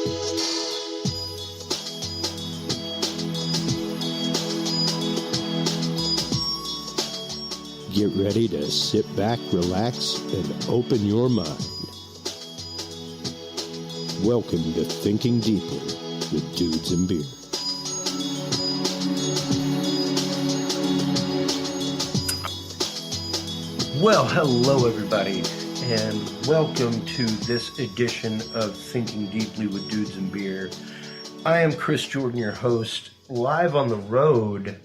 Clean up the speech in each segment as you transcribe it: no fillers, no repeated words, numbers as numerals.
Get ready to sit back, relax, and open your mind. Welcome to Thinking Deeply with Dudes and Beer. Well, hello everybody, and welcome to this edition of Thinking Deeply with Dudes and Beer. I am Chris Jordan, your host, live on the road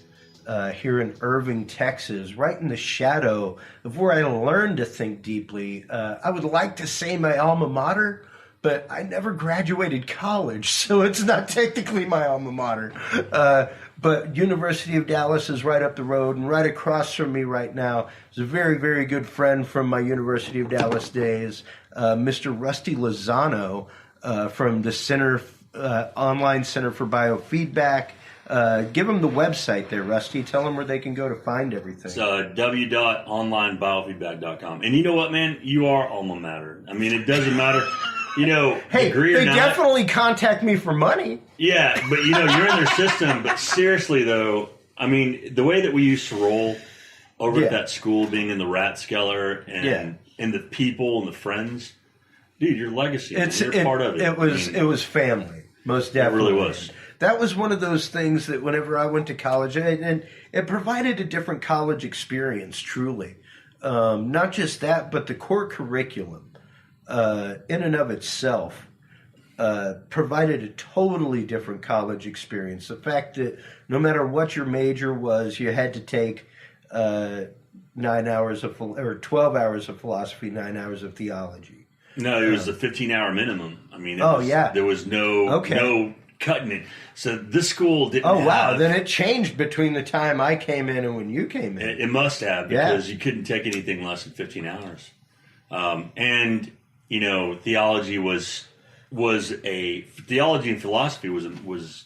here in Irving, Texas, right in the shadow of where I learned to think deeply. I would like to say my alma mater, but I never graduated college, so it's not technically my alma mater. But University of Dallas is right up the road, and right across from me right now is a very, very good friend from my University of Dallas days, Mr. Rusty Lozano from the Online Center for Biofeedback. Give them the website there, Rusty. Tell them where they can go to find everything. It's w.onlinebiofeedback.com. And you know what, man? You are alma mater. I mean, it doesn't matter. You know, hey, degree or they not, definitely contact me for money. Yeah, but you know, you're in their system. But seriously, though, I mean, the way that we used to roll over at that school, being in the Rathskeller and the people and the friends, dude, your legacy. You're part of it. It was family, most definitely. It really was. That was one of those things that whenever I went to college, and it provided a different college experience, truly. Not just that, but the core curriculum. In and of itself, provided a totally different college experience. The fact that no matter what your major was, you had to take 12 hours of philosophy, 9 hours of theology. No, it was a 15-hour minimum. I mean, there was no cutting it. So this school didn't. Oh wow! Then it changed between the time I came in and when you came in. It must have, because you couldn't take anything less than 15 hours, and. You know, theology and philosophy was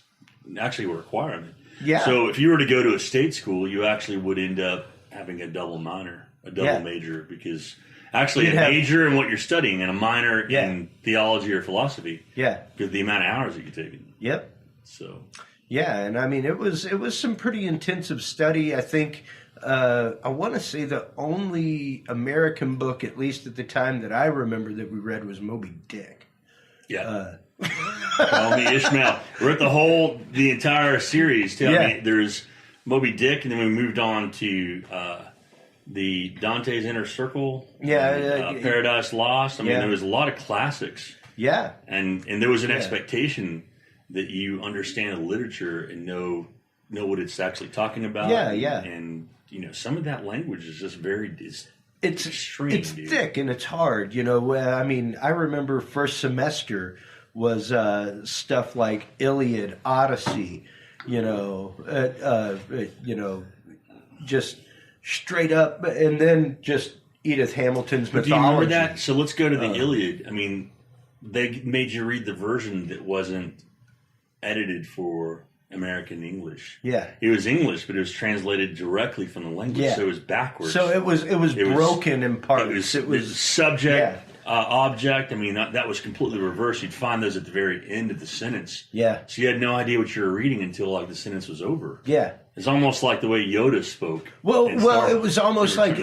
actually a requirement. Yeah. So if you were to go to a state school, you actually would end up having a double major, because actually major in what you're studying and a minor in theology or philosophy. Yeah. Because the amount of hours that you take. Yep. So. Yeah, and I mean it was some pretty intensive study. I think. I want to say the only American book, at least at the time that I remember, that we read was Moby Dick. Yeah. Call me Ishmael. Read the entire series. Tell me, there's Moby Dick, and then we moved on to the Dante's Inner Circle. Paradise Lost. I mean, there was a lot of classics. Yeah. And there was an expectation that you understand the literature and know what it's actually talking about. And you know, some of that language is just it's extreme. It's thick and it's hard. You know, I mean, I remember first semester was stuff like Iliad, Odyssey. Just straight up, and then just Edith Hamilton's mythology. Do you remember that? So let's go to the Iliad. I mean, they made you read the version that wasn't edited for American English. Yeah. It was English, but it was translated directly from the language, so it was backwards. So it was broken in parts. It was subject, object. I mean, that was completely reversed. You'd find those at the very end of the sentence. Yeah. So you had no idea what you were reading until like the sentence was over. Yeah. It's almost like the way Yoda spoke. Well, it was almost like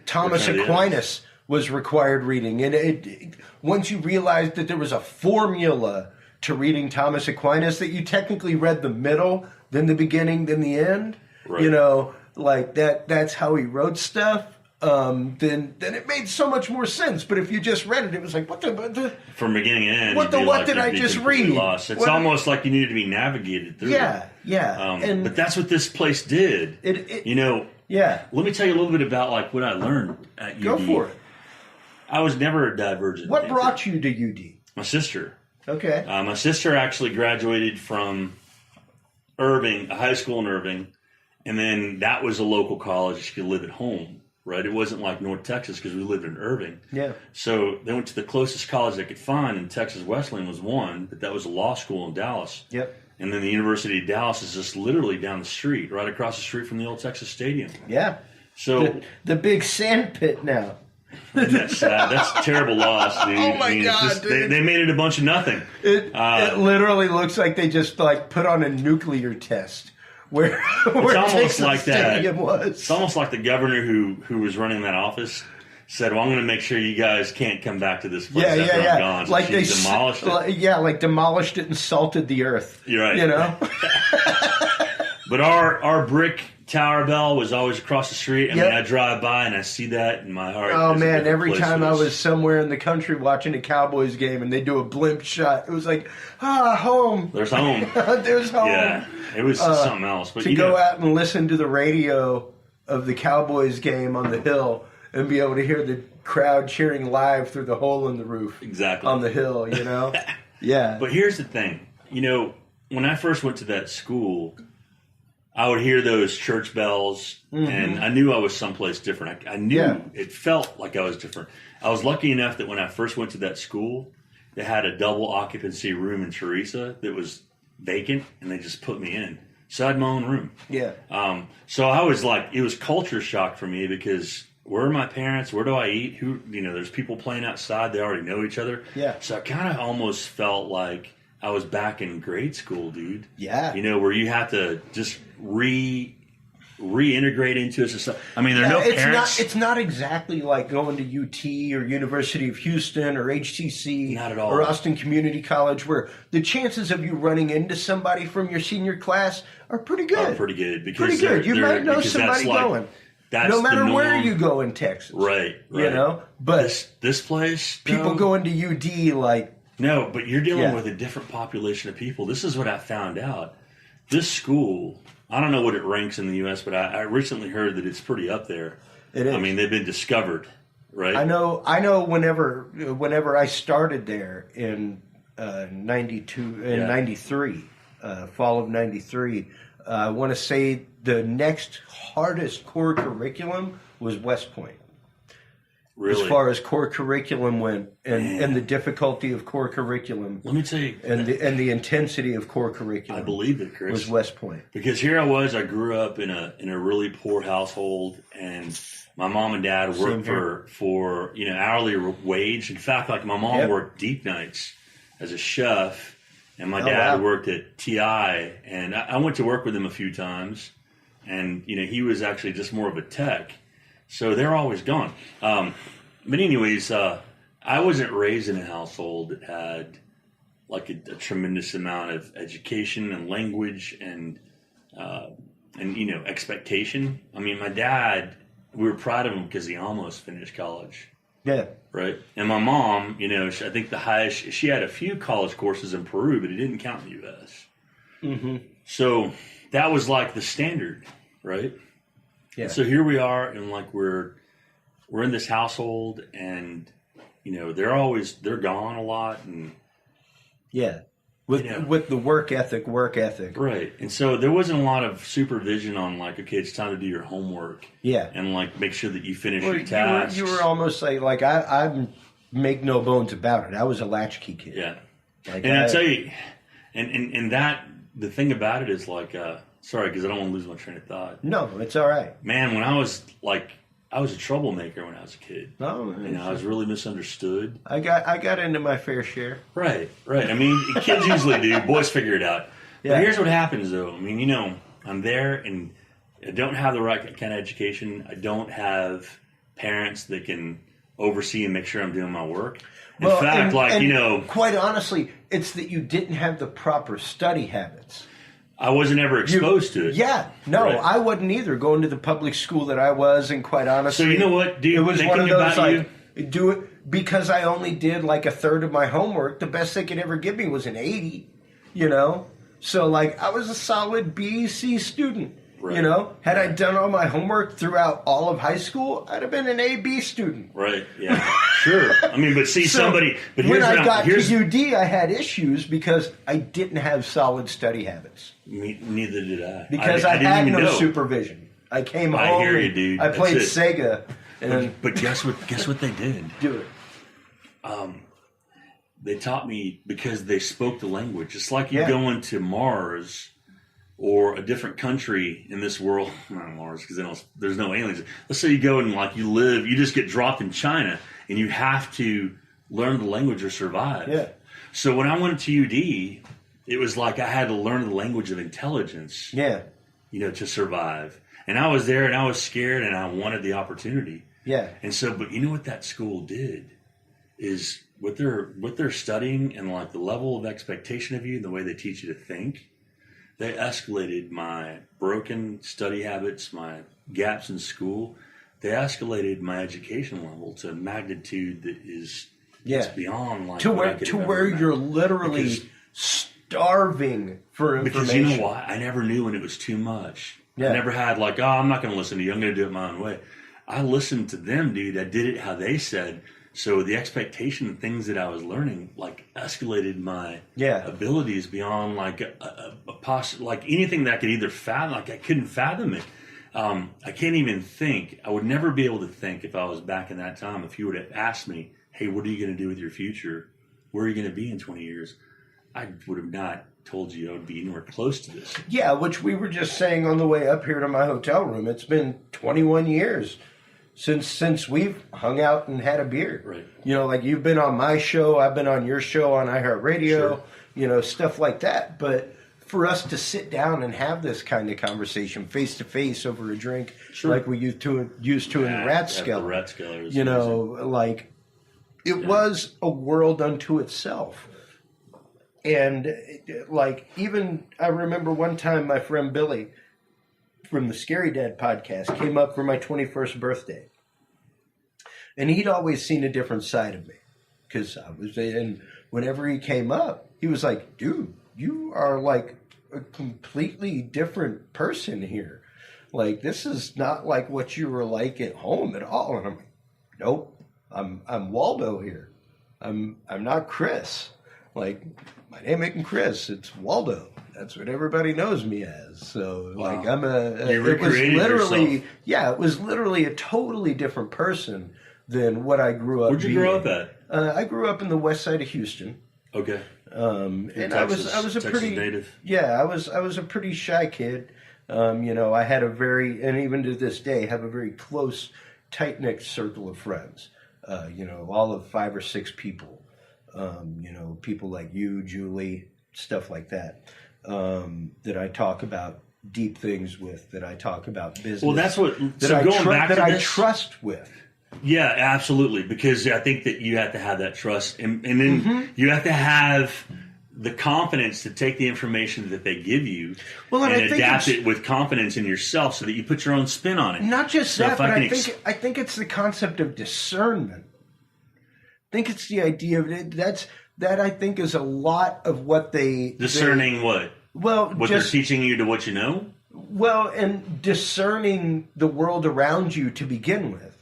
Thomas Aquinas was required reading, and once you realized that there was a formula to reading Thomas Aquinas, that you technically read the middle, then the beginning, then the end. Right. You know, like that's how he wrote stuff. Then it made so much more sense. But if you just read it, it was like, what the from beginning to end. What did I just read? Lost. It's almost like you needed to be navigated through. Yeah. But that's what this place did. You know. Yeah. Let me tell you a little bit about like what I learned at UD. Go for it. I was never a divergent. What brought you to UD? My sister. Okay. My sister actually graduated from Irving, a high school in Irving, and then that was a local college. She could live at home, right? It wasn't like North Texas because we lived in Irving. Yeah. So they went to the closest college they could find, and Texas Wesleyan was one, but that was a law school in Dallas. Yep. And then the University of Dallas is just literally down the street, right across the street from the old Texas Stadium. Yeah. So the big sand pit now. That's sad. That's a terrible loss, dude. Oh my God, dude. They made it a bunch of nothing. It literally looks like they just like put on a nuclear test where almost like Stadium was. It's almost like the governor who was running that office said, "Well, I'm going to make sure you guys can't come back to this place after I'm gone." So like they demolished it. Like demolished it and salted the earth. You're right. You know. But our brick Tower Bell was always across the street. I mean, I drive by and I see that in my heart. Oh man! Every time I was somewhere in the country watching a Cowboys game and they do a blimp shot, it was like, home. There's home. There's home. Yeah, it was something else. But to go out and listen to the radio of the Cowboys game on the hill and be able to hear the crowd cheering live through the hole in the roof. Exactly. On the hill, you know? Yeah. But here's the thing. You know, when I first went to that school, I would hear those church bells, and I knew I was someplace different. I knew it felt like I was different. I was lucky enough that when I first went to that school, they had a double occupancy room in Teresa that was vacant, and they just put me in. So I had my own room. Yeah. So I was like, it was culture shock for me because where are my parents? Where do I eat? There's people playing outside. They already know each other. Yeah. So I kind of almost felt like I was back in grade school, dude. Yeah. You know, where you have to just reintegrate into a society. I mean, there are no parents. It's not exactly like going to UT or University of Houston or HTC. Not at all. Or Austin Community College, where the chances of you running into somebody from your senior class are pretty good. Because You might know somebody going. No matter where you go in Texas. Right. You know? But this place, people going to UD like... No, but you're dealing with a different population of people. This is what I found out. This school, I don't know what it ranks in the U.S., but I recently heard that it's pretty up there. It is. I mean, they've been discovered, right? I know. Whenever I started there in 93, fall of 93, I want to say the next hardest core curriculum was West Point. Really? As far as core curriculum went, and the difficulty of core curriculum. Let me tell you. And the intensity of core curriculum. I believe it, Chris. Was West Point. Because here I was, I grew up in a really poor household, and my mom and dad worked for hourly wage. In fact, like my mom worked deep nights as a chef, and my dad worked at TI, and I went to work with him a few times, and he was actually just more of a tech. So they're always gone. But anyways, I wasn't raised in a household that had like a tremendous amount of education and language and expectation. I mean, my dad, we were proud of him because he almost finished college. Yeah. Right. And my mom, I think the highest, she had a few college courses in Peru, but it didn't count in the U.S. Mm-hmm. So that was like the standard, right? Yeah. So here we are, and like we're in this household, and they're gone a lot, and with the work ethic, right? And so there wasn't a lot of supervision on like, okay, it's time to do your homework, and like make sure that you finish your tasks. You were almost like I make no bones about it. I was a latchkey kid. Yeah, and I tell you, and that the thing about it is like. Sorry, because I don't want to lose my train of thought. No, it's all right. Man, when I was a troublemaker when I was a kid. Oh, I was really misunderstood. I got into my fair share. Right. I mean, kids usually do. Boys figure it out. Yeah. But here's what happens, though. I mean, I'm there, and I don't have the right kind of education. I don't have parents that can oversee and make sure I'm doing my work. In fact, quite honestly, it's that you didn't have the proper study habits. I wasn't ever exposed to it. Yeah. No, right. I wasn't either going to the public school that I was, and quite honestly. So you know what, dude? It was one of those do it because I only did like a third of my homework. The best they could ever give me was an 80, So like I was a solid B, C student. Right. Had I done all my homework throughout all of high school, I'd have been an A, B student. Right. Yeah. Sure. I mean, but see, But when I got to UD, I had issues because I didn't have solid study habits. Neither did I. Because I had no supervision. I came home. I hear you, dude. I played Sega. But guess what they did? Do it. They taught me because they spoke the language. It's like you going to Mars or a different country in this world, not Mars, because there's no aliens. Let's say you go and you just get dropped in China, and you have to learn the language or survive. Yeah. So when I went to UD, it was like I had to learn the language of intelligence. Yeah. To survive. And I was there, and I was scared, and I wanted the opportunity. Yeah. And so, but you know what that school did is what they're studying and the level of expectation of you and the way they teach you to think. They escalated my broken study habits, my gaps in school. They escalated my education level to a magnitude that is beyond to where you're literally starving for information. Because you know why? I never knew when it was too much. Yeah. I never had I'm not going to listen to you. I'm going to do it my own way. I listened to them, dude. I did it how they said. So the expectation of things that I was learning escalated my abilities beyond anything that I could either fathom. I couldn't fathom it. I can't even think. I would never be able to think if I was back in that time. If you would have asked me, hey, what are you going to do with your future? Where are you going to be in 20 years? I would have not told you I would be anywhere close to this. Yeah, which we were just saying on the way up here to my hotel room. It's been 21 years since we've hung out and had a beer. Right. You've been on my show, I've been on your show on iHeartRadio, stuff like that. But for us to sit down and have this kind of conversation face to face over a drink, like we used to in the Rathskeller, it was a world unto itself. And even I remember one time my friend Billy from the Scary Dad podcast came up for my 21st birthday. And he'd always seen a different side of me because I was there. And whenever he came up, he was like, dude, you are a completely different person here. This is not like what you were like at home at all. And I'm like, nope, I'm Waldo here. I'm not Chris. My name ain't Chris, it's Waldo. That's what everybody knows me as. So, wow. It was literally a totally different person than what I grew up Where'd you grow up at? I grew up in the west side of Houston. Okay. And Texas, I was a Texas pretty native. Yeah, I was a pretty shy kid. I had and even to this day, have a very close, tight-knit circle of friends. All of 5 or 6 people. People like you, Julie, stuff like that. That I talk about deep things with, that I talk about business. Well, that's what. I trust with. Yeah, absolutely. Because I think that you have to have that trust, and then you have to have the confidence to take the information that they give you and adapt it with confidence in yourself, so that you put your own spin on it. Not just that, but I think it's the concept of discernment. I think it's the idea of it. That I think is a lot of what discerning what? Well, what they're teaching you to what you know? Well, and discerning the world around you to begin with.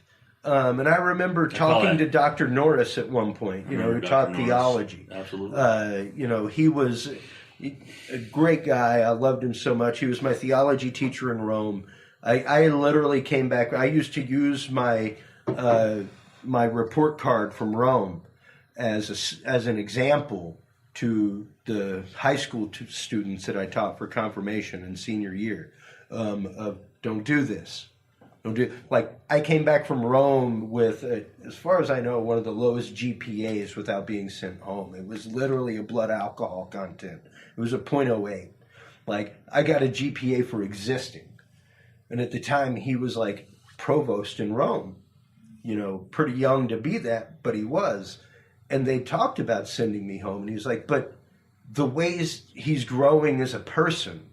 And I remember talking to Dr. Norris at one point, who taught theology. Absolutely. He was a great guy. I loved him so much. He was my theology teacher in Rome. I literally came back. I used to use my report card from Rome as an example to the high school students that I taught for confirmation and senior year of don't do this. I came back from Rome with, as far as I know, one of the lowest GPAs without being sent home. It was literally a blood alcohol content. It was a .08. I got a GPA for existing. And at the time, he was provost in Rome. Pretty young to be that, but he was. And they talked about sending me home. And he was like, but the ways he's growing as a person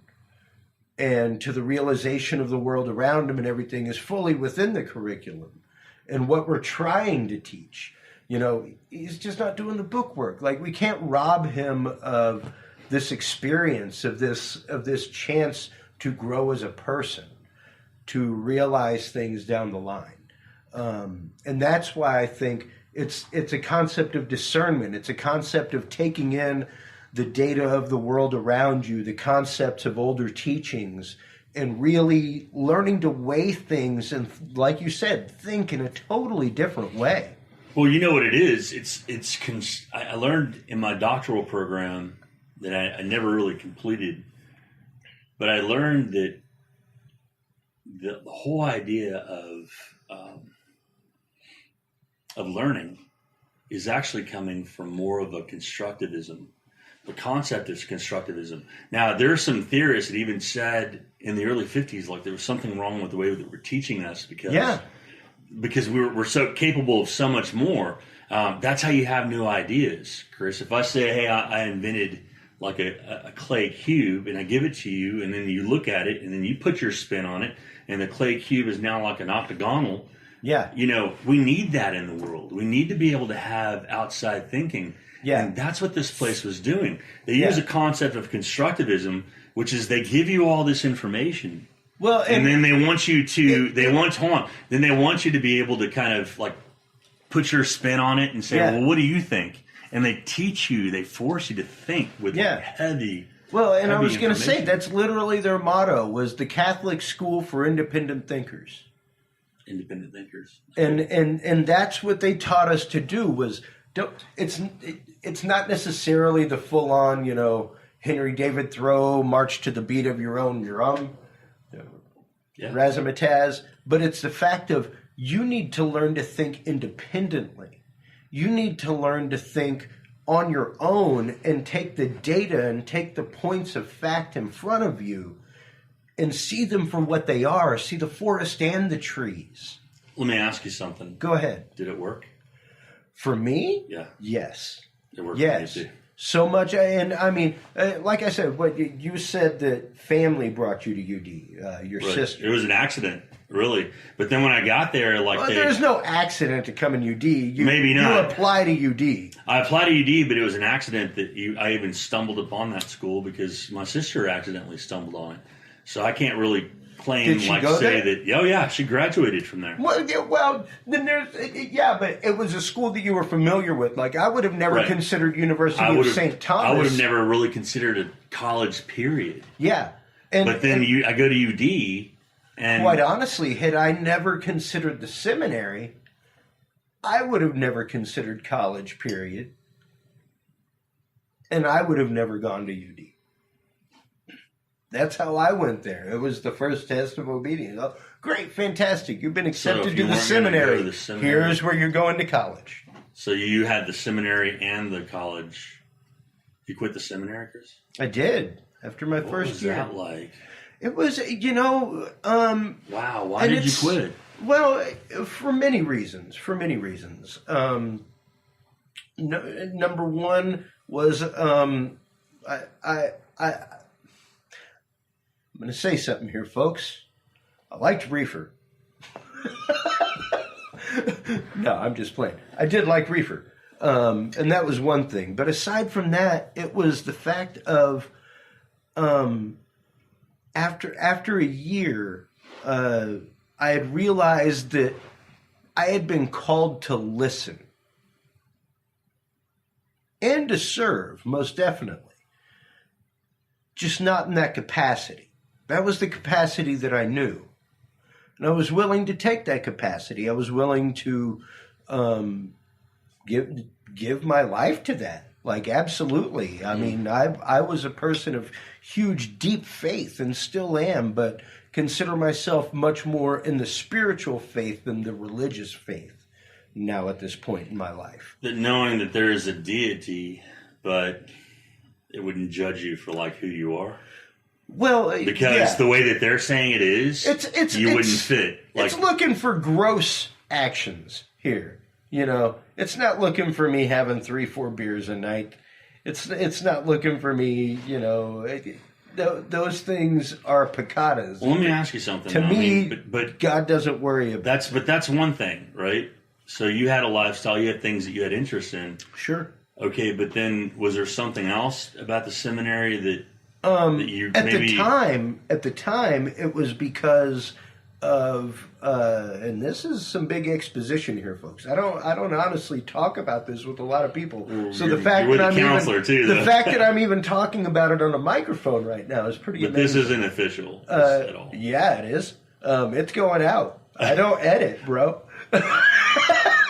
and to the realization of the world around him and everything is fully within the curriculum. And what we're trying to teach, he's just not doing the book work. We can't rob him of this experience, of this chance to grow as a person, to realize things down the line. And that's why I think it's a concept of discernment. It's a concept of taking in the data of the world around you, the concepts of older teachings, and really learning to weigh things and, like you said, think in a totally different way. Well, you know what it is? I learned in my doctoral program that I never really completed. But I learned that the whole idea of learning is actually coming from more of a constructivism. The concept is constructivism. Now, there are some theorists that even said in the early 50s, like there was something wrong with the way that we're teaching us because we're so capable of so much more. That's how you have new ideas, Chris. If I say, hey, I invented like a clay cube, and I give it to you, and then you look at it, and then you put your spin on it, and the clay cube is now like an octagonal. Yeah. You know, we need that in the world. We need to be able to have outside thinking. Yeah. And that's what this place was doing. They use a concept of constructivism, which is they give you all this information. Well, and then they want you to, then they want you to be able to kind of like put your spin on it and say, well, what do you think? And they teach you, they force you to think with heavy. Well, and I was going to say, that's literally their motto, was the Catholic School for Independent Thinkers. Independent thinkers. And that's what they taught us to do was, it's not necessarily the full-on, you know, Henry David Thoreau, march to the beat of your own drum, razzmatazz, but it's the fact of you need to learn to think independently. You need to learn to think on your own and take the data and take the points of fact in front of you and see them for what they are, see the forest and the trees. Let me ask you something. Go ahead. Did it work? For me? Yeah. Yes. It worked yes. for me too. So much, and I mean, like I said, what you said that family brought you to UD, your sister. It was an accident, really. But then when I got there, there's no accident to come in UD. Maybe not. You apply to UD. I applied to UD, but it was an accident that I even stumbled upon that school because my sister accidentally stumbled on it. So I can't really claim, Did she go say there? that. Oh yeah, she graduated from there. Well, then there's but it was a school that you were familiar with. Like I would have never considered University of St. Thomas. I would have never really considered a college. Period. Yeah, but then I go to UD, and quite honestly, had I never considered the seminary, I would have never considered college. Period, and I would have never gone to UD. That's how I went there. It was the first test of obedience. Oh, great, fantastic. You've been accepted to the seminary. Here's where you're going to college. So you had the seminary and the college. You quit the seminary, Chris? I did. After my first year. What was that like? It was, wow, why did you quit? Well, for many reasons. Number one was I'm going to say something here, folks. I liked reefer. No, I'm just playing. I did like reefer. And that was one thing. But aside from that, it was the fact of after a year, I had realized that I had been called to listen and to serve, most definitely. Just not in that capacity. That was the capacity that I knew. And I was willing to take that capacity. I was willing to give my life to that. Like, absolutely. I mean, I was a person of huge, deep faith and still am, but consider myself much more in the spiritual faith than the religious faith now at this point in my life. That knowing that there is a deity, but it wouldn't judge you for like who you are. Well, because the way that they're saying it is, you wouldn't fit. It's looking for gross actions here. You know, it's not looking for me having 3-4 beers a night. It's not looking for me. You know, those things are peccadas. Well, let me ask you something. To me, but God doesn't worry about. That's one thing, right? So you had a lifestyle. You had things that you had interest in. Sure. Okay, but then was there something else about the seminary that? At the time, it was because of, and this is some big exposition here, folks. I don't honestly talk about this with a lot of people. Well, so the fact that I'm even talking about it on a microphone right now is pretty amazing. But this isn't official at all. Yeah, it is. It's going out. I don't edit, bro.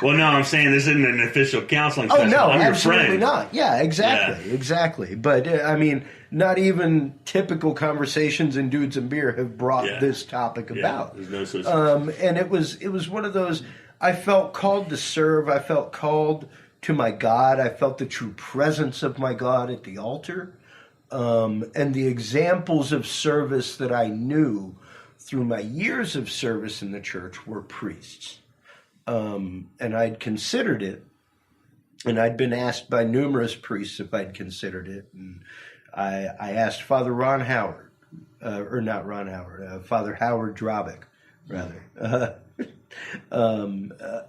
Well, no, I'm saying this isn't an official counseling Oh, session. no, I'm your absolutely friend. not. Yeah, exactly. But, I mean, not even typical conversations in Dudes and Beer have brought this topic about. There's no such and it was one of those, I felt called to serve. I felt called to my God. I felt the true presence of my God at the altar. And the examples of service that I knew through my years of service in the church were priests. And I'd considered it, and I'd been asked by numerous priests if I'd considered it. And I asked Father Ron Howard, or not Ron Howard, Father Howard Drobick, rather,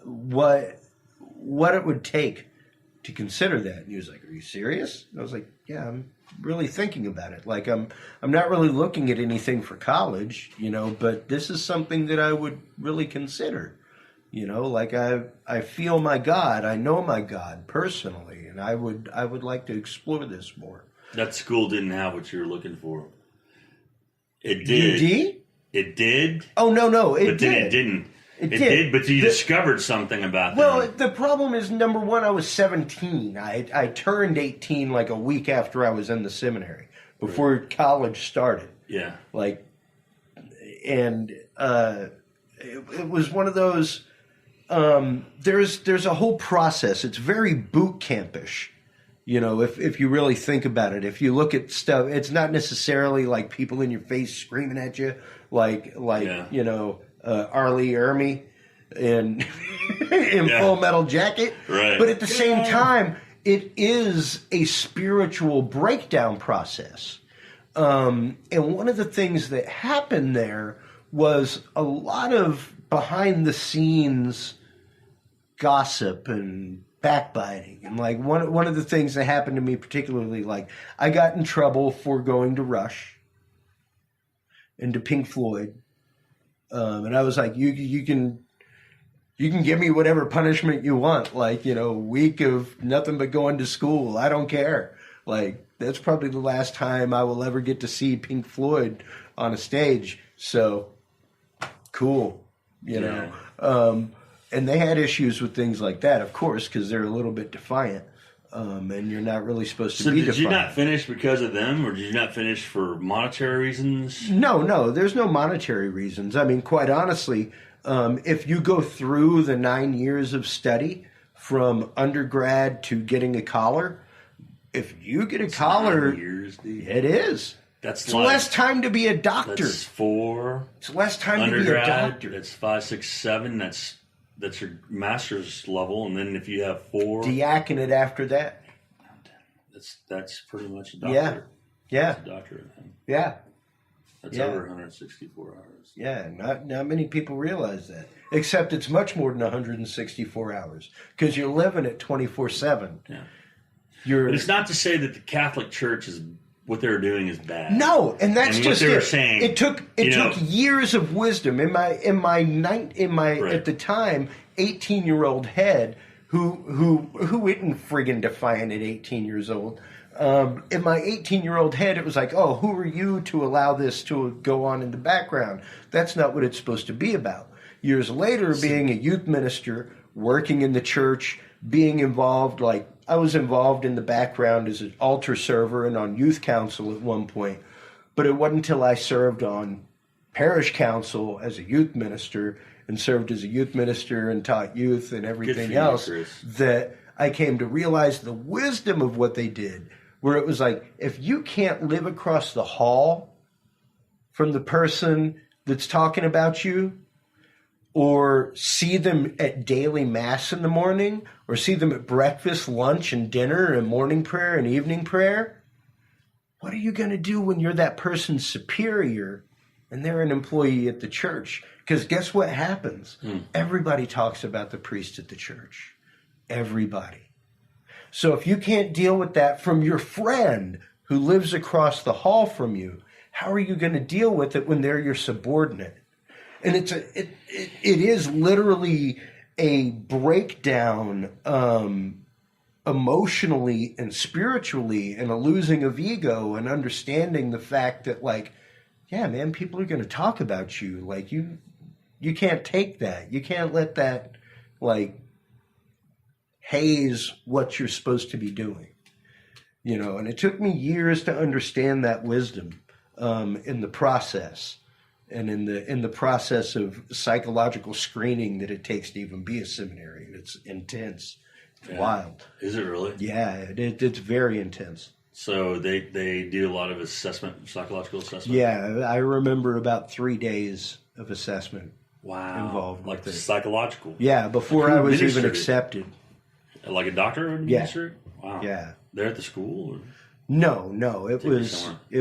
what it would take to consider that. And he was like, "Are you serious?" And I was like, "Yeah, I'm really thinking about it. Like, I'm not really looking at anything for college, but this is something that I would really consider. Like I feel my God, I know my God personally, and I would like to explore this more." That school didn't have what you were looking for. It did. UD? It did. Oh, no, it did. But then it didn't. It did, but you discovered something about them. Well, the problem is, number one, I was 17. I turned 18 like a week after I was in the seminary, before college started. Yeah. And it was one of those, there's a whole process. It's very boot campish. If you really think about it, if you look at stuff, it's not necessarily like people in your face screaming at you, like Arlie Ermy in Full Metal Jacket. Right. But at the same time, it is a spiritual breakdown process. And one of the things that happened there was a lot of behind the scenes gossip and backbiting. And like one of the things that happened to me particularly, like I got in trouble for going to Rush and to Pink Floyd. And I was like, you can give me whatever punishment you want. Like, a week of nothing but going to school. I don't care. Like, that's probably the last time I will ever get to see Pink Floyd on a stage. So cool, and they had issues with things like that, of course, because they're a little bit defiant. And you're not really supposed to be defiant. So did you not finish because of them, or did you not finish for monetary reasons? No, there's no monetary reasons. I mean, quite honestly, if you go through the 9 years of study from undergrad to getting a collar, if you get a collar, 9 years, dude. It is. It's like, less time to be a doctor. That's 4. It's less time to be a doctor. That's 5, 6, 7. That's your master's level, and then if you have 4, diaconate after that. That's pretty much a doctor. Yeah. That's a doctorate. Yeah. That's over 164 hours. Yeah, not many people realize that. Except it's much more than 164 hours because you're living it 24/7. Yeah. But it's not to say that the Catholic Church is what they're doing is bad. No, and that's and just what they were it. saying. It took years of wisdom in my right. at the time 18-year-old head who isn't friggin' defiant at 18 years old. In my 18-year-old head, it was like, oh, who are you to allow this to go on in the background? That's not what it's supposed to be about. Years later, being a youth minister, working in the church, being involved, like I was involved in the background as an altar server and on youth council at one point. But it wasn't until I served on parish council as a youth minister and served as a youth minister and taught youth and everything else that I came to realize the wisdom of what they did, where it was like, if you can't live across the hall from the person that's talking about you, or see them at daily mass in the morning, or see them at breakfast, lunch, and dinner, and morning prayer and evening prayer, what are you going to do when you're that person's superior and they're an employee at the church? Because guess what happens? Everybody talks about the priest at the church. Everybody. So if you can't deal with that from your friend who lives across the hall from you, how are you going to deal with it when they're your subordinate? And it is literally a breakdown emotionally and spiritually, and a losing of ego, and understanding the fact that, like, yeah, man, people are going to talk about you. Like, you can't take that. You can't let that, like, haze what you're supposed to be doing. You know, and it took me years to understand that wisdom in the process, and in the process of psychological screening that it takes to even be a seminary. It's intense. It's wild. Is it really? Yeah, it's very intense. So they do a lot of psychological assessment? Yeah, I remember about 3 days of assessment involved like with it. Psychological? Yeah, before I was even accepted. Like a doctor would administer it? Wow. Yeah. They're at the school? Or? No, it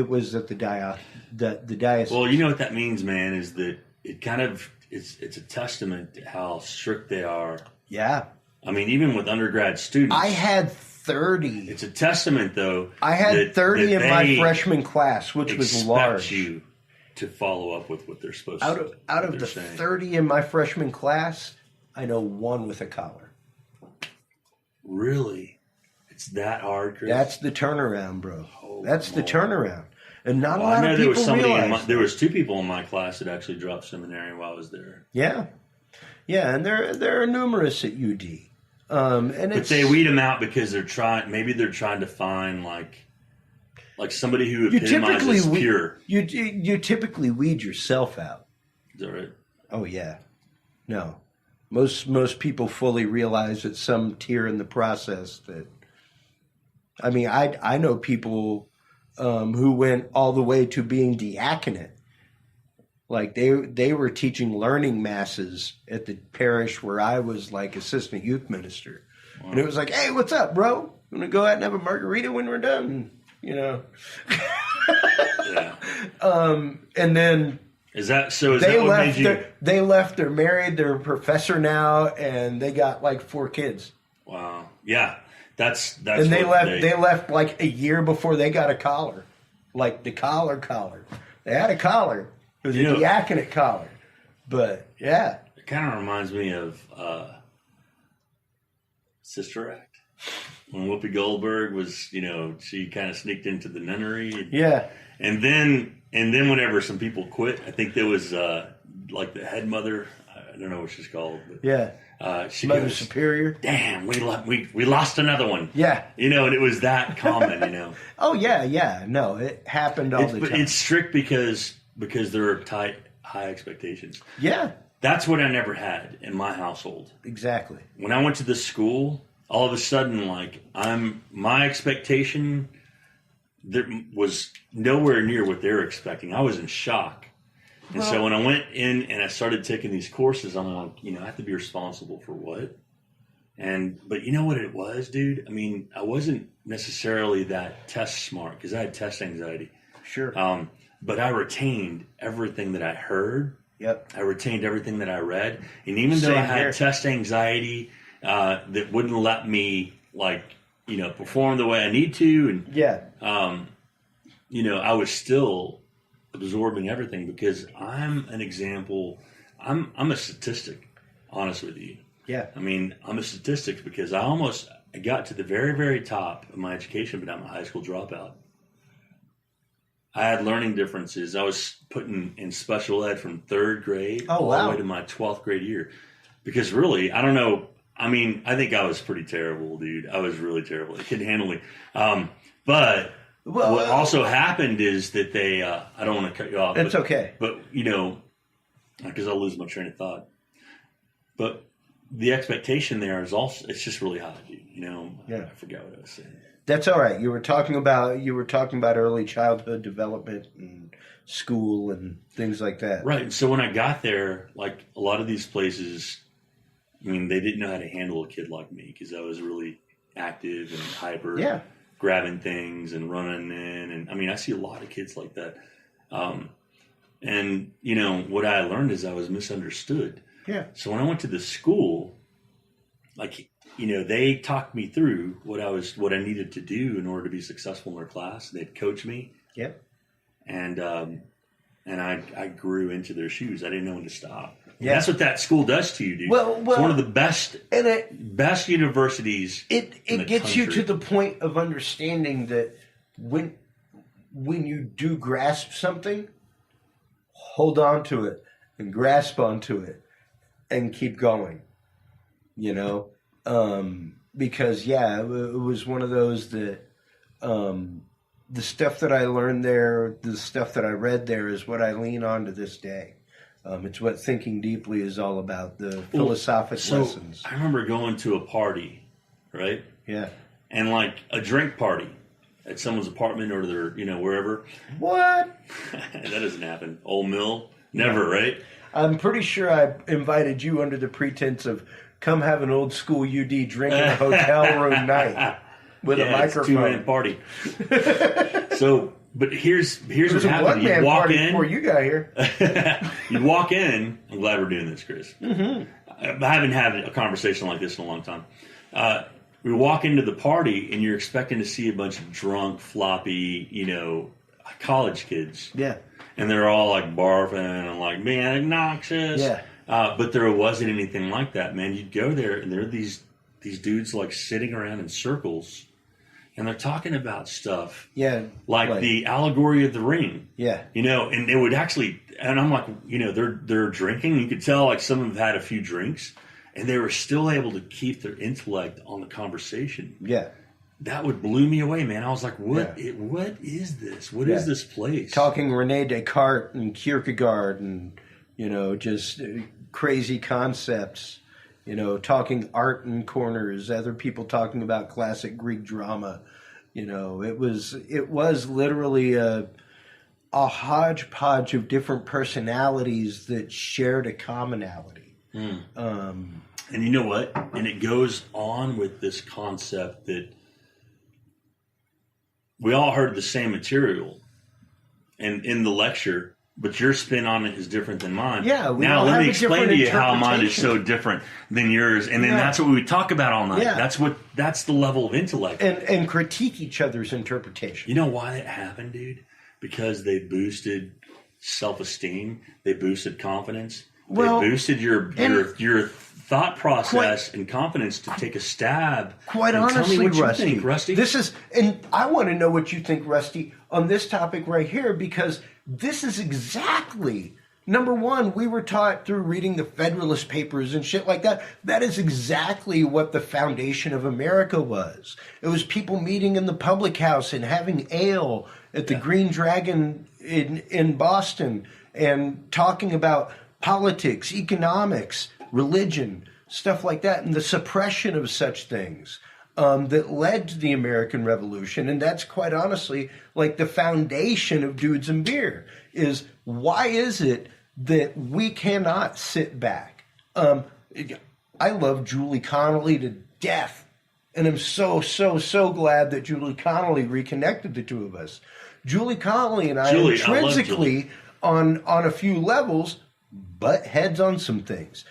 was at the diocese. Well, you know what that means, man, is that it kind of it's a testament to how strict they are. Yeah. I mean, even with undergrad students. I had 30. It's a testament, though. I had 30 in my freshman class, which was large. Expect you to follow up with what they're supposed to. Out of the 30 in my freshman class, I know one with a collar. Really? It's that hard, Chris? That's the turnaround, bro. That's the turnaround. And not a lot of people realize there was 2 people in my class that actually dropped seminary while I was there. Yeah. Yeah, and there are numerous at UD. But they weed them out because they're trying to find like somebody who epitomizes pure. You typically weed yourself out. Is that right? Oh yeah. No. Most people fully realize at some tier in the process that. I mean, I know people who went all the way to being diaconate. Like they were teaching learning masses at the parish where I was like assistant youth minister. Wow. And it was like, hey, what's up, bro? I'm going to go out and have a margarita when we're done, you know. Yeah. And then is that what made you? They left, they're married, they're a professor now, and they got like 4 kids. Wow. Yeah. That's and they left like a year before they got a collar. Like the collar. They had a collar. It was a diaconate collar. But yeah. It kind of reminds me of Sister Act. When Whoopi Goldberg was, she kind of sneaked into the nunnery. And then whenever some people quit, I think there was like the head mother, I don't know what she's called. But, she Mother goes, Superior. Damn, we lost another one. Yeah. And it was that common, Oh, yeah. No, it happened all the time. It's strict because there are high expectations. Yeah. That's what I never had in my household. Exactly. When I went to this school, all of a sudden, my expectation there was nowhere near what they were expecting. I was in shock. And so when I went in and I started taking these courses, I'm like, I have to be responsible for what? But you know what it was, dude? I mean, I wasn't necessarily that test smart because I had test anxiety. Sure. But I retained everything that I heard. Yep. I retained everything that I read. And even though I had test anxiety that wouldn't let me, perform the way I need to. And, I was still absorbing everything because I'm an example. I'm a statistic, honest with you. Yeah. I mean, I'm a statistic because I got to the very, very top of my education, but I'm a high school dropout. I had learning differences. I was put in special ed from 3rd grade all the way to my 12th grade year. Because really, I don't know. I mean, I think I was pretty terrible, dude. I was really terrible. They couldn't handle me. But what also happened is that they, I don't want to cut you off. It's okay. But, because I'll lose my train of thought. But the expectation there is also, it's just really high, dude. I forgot what I was saying. That's all right. You were talking about early childhood development and school and things like that. Right. And so when I got there, like a lot of these places, I mean, they didn't know how to handle a kid like me because I was really active and hyper, grabbing things and running in. And I mean, I see a lot of kids like that. And what I learned is I was misunderstood. Yeah. So when I went to the school, they talked me through what I needed to do in order to be successful in their class. They'd coach me. Yep. And I grew into their shoes. I didn't know when to stop. Yeah. That's what that school does to you, dude. Well, it's one of the best universities. It gets you to the point of understanding that when you do grasp something, hold on to it and grasp onto it and keep going. because it was one of those that the stuff that I learned there, the stuff that I read there is what I lean on to this day. It's what Thinking Deeply is all about, the philosophic lessons. I remember going to a party, right? Yeah. And like a drink party at someone's apartment or their, wherever. What? That doesn't happen. Old Mill? Never, right? I'm pretty sure I invited you under the pretense of come have an old school UD drink in a hotel room night with a microphone. It's a 2-man party. But here's what happened. You walk in before you got here. You walk in. I'm glad we're doing this, Chris. Mm-hmm. I haven't had a conversation like this in a long time. We walk into the party and you're expecting to see a bunch of drunk, floppy, college kids. Yeah. And they're all like barfing and like being obnoxious. Yeah. But there wasn't anything like that, man. You'd go there and there are these dudes like sitting around in circles and they're talking about stuff. Yeah. Like the allegory of the ring. Yeah. And it would actually, and I'm like, they're drinking. You could tell like some of them had a few drinks and they were still able to keep their intellect on the conversation. Yeah. That would blew me away, man. I was like, what is this? What is this place? Talking Rene Descartes and Kierkegaard and, just crazy concepts, talking art in corners, other people talking about classic Greek drama. It was literally a hodgepodge of different personalities that shared a commonality. And you know what? And it goes on with this concept that we all heard the same material and in the lecture, but your spin on it is different than mine. Yeah. Now let me explain to you how mine is so different than yours. And then that's what we talk about all night. Yeah. That's the level of intellect. And critique each other's interpretation. You know why that happened, dude? Because they boosted self-esteem. They boosted confidence. They boosted your thought process and confidence to take a stab. Quite honestly, tell me what Rusty, you think, Rusty. And I want to know what you think, Rusty, on this topic right here, because this is exactly, number one, we were taught through reading the Federalist Papers and shit like that. That is exactly what the foundation of America was. It was people meeting in the public house and having ale at the Green Dragon in Boston and talking about politics, economics, religion, stuff like that, and the suppression of such things that led to the American Revolution. And that's quite honestly like the foundation of Dudes and Beer is why is it that we cannot sit back? I love Julie Connolly to death. And I'm so glad that Julie Connolly reconnected the two of us. Julie Connolly and I intrinsically on a few levels butt heads on some things.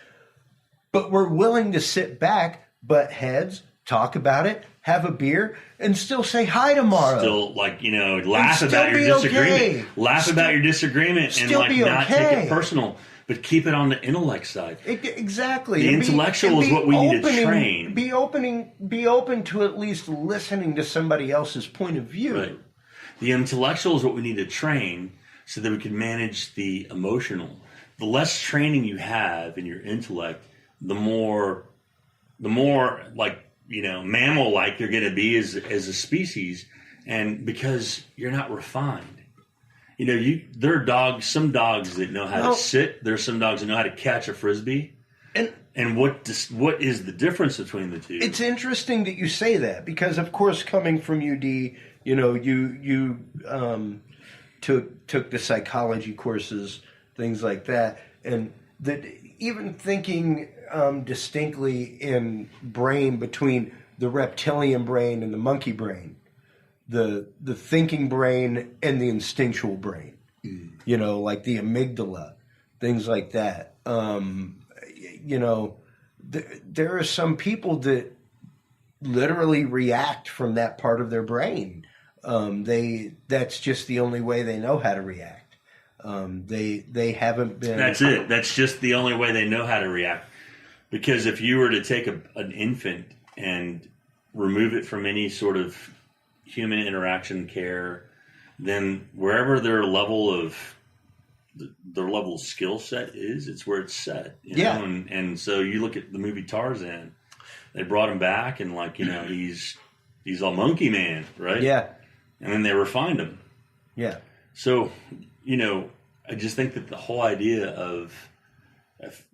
But we're willing to sit back, butt heads, talk about it, have a beer, and still say hi tomorrow. Still, laugh about your disagreement. Laugh about your disagreement and not take it personal. But keep it on the intellect side. Exactly. The intellectual is what we need to train. Be open to at least listening to somebody else's point of view. Right. The intellectual is what we need to train so that we can manage the emotional. The less training you have in your intellect, the more mammal-like you're going to be as a species, and because you're not refined. There are some dogs that know how to sit. There's some dogs that know how to catch a frisbee. And what is the difference between the two? It's interesting that you say that because, of course, coming from UD, you took the psychology courses, things like that, and that even thinking distinctly in brain between the reptilian brain and the monkey brain, the thinking brain and the instinctual brain, like the amygdala, things like that. There are some people that literally react from that part of their brain. That's just the only way they know how to react. They haven't been. That's it. That's just the only way they know how to react. Because if you were to take an infant and remove it from any sort of human interaction care, then wherever their level of skill set is, it's where it's set. You know? And so you look at the movie Tarzan. they brought him back, and like, he's a monkey man, right? Yeah. And then they refined him. Yeah. So, I just think that the whole idea of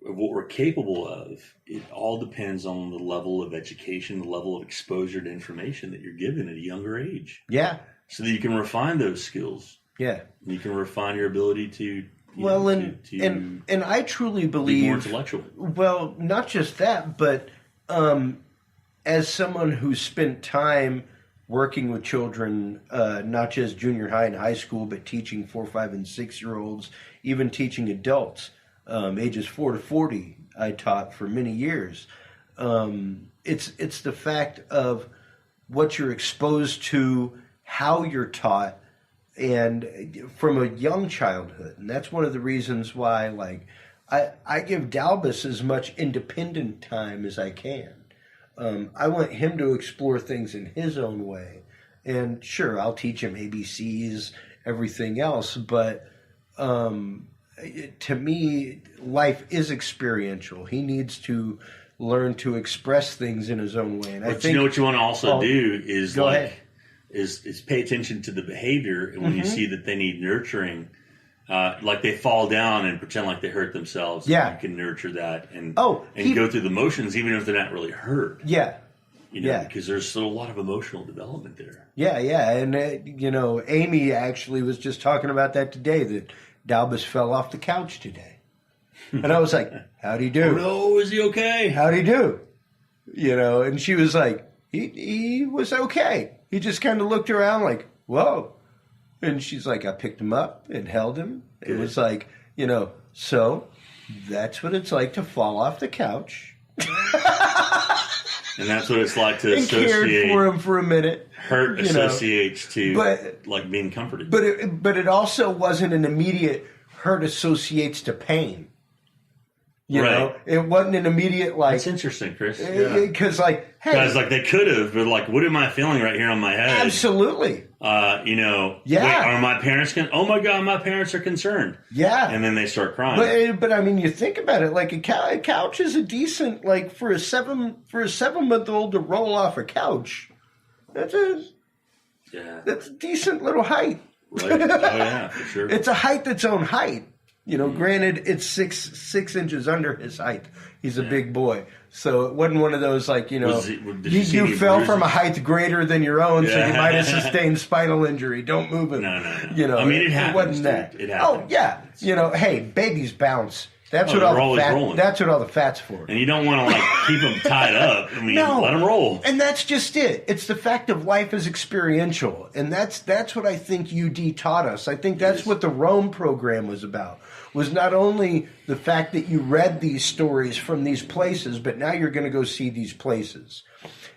what we're capable of, it all depends on the level of education, the level of exposure to information that you're given at a younger age. Yeah. So that you can refine those skills. Yeah. And you can refine your ability to and I truly believe be more intellectual. Well, not just that, but as someone who's spent time working with children, not just junior high and high school, but teaching 4, 5, and 6-year-olds, even teaching adults, ages 4 to 40, I taught for many years. It's the fact of what you're exposed to, how you're taught, and from a young childhood. And that's one of the reasons why, like, I give Dalbus as much independent time as I can. I want him to explore things in his own way. And sure, I'll teach him ABCs, everything else. But to me, life is experiential. He needs to learn to express things in his own way. And I think, what you want to also do is is pay attention to the behavior. And when you see that they need nurturing, like they fall down and pretend like they hurt themselves, you can nurture that and go through the motions even if they're not really hurt. Yeah. Because there's still a lot of emotional development there. Yeah. And, Amy actually was just talking about that today, that Dalbus fell off the couch today. And I was like, how'd he do? Oh, no, is he okay? How'd he do? And she was like, he was okay. He just kind of looked around like, whoa. And she's like, I picked him up and held him. It was like, so that's what it's like to fall off the couch. And that's what it's like to and associate. Cared for him for a minute. Hurt associates to like being comforted. But it also wasn't an immediate hurt associates to pain. You know, it wasn't an immediate like. That's interesting, Chris. Because like, hey, guys, like they could have, but like, what am I feeling right here on my head? Absolutely. Wait, are my parents? Oh my God, my parents are concerned. Yeah, and then they start crying. But I mean, you think about it. Like a couch is a decent like for a 7-month-old to roll off a couch. That's a decent little height. Right. Oh yeah, for sure. It's a height that's own height. Granted, it's six inches under his height. He's a big boy. So it wasn't one of those like, you fell from a height greater than your own, so you might have sustained spinal injury. Don't move him. No. I mean, it happens. It wasn't that. It happens. Oh, yeah. Hey, babies bounce. That's what all the fat's for. And you don't want to keep them tied up. I mean, let them roll. And that's just it. It's the fact of life is experiential, and that's what I think UD taught us. I think that's what the Rome program was about. Was not only the fact that you read these stories from these places, but now you're going to go see these places,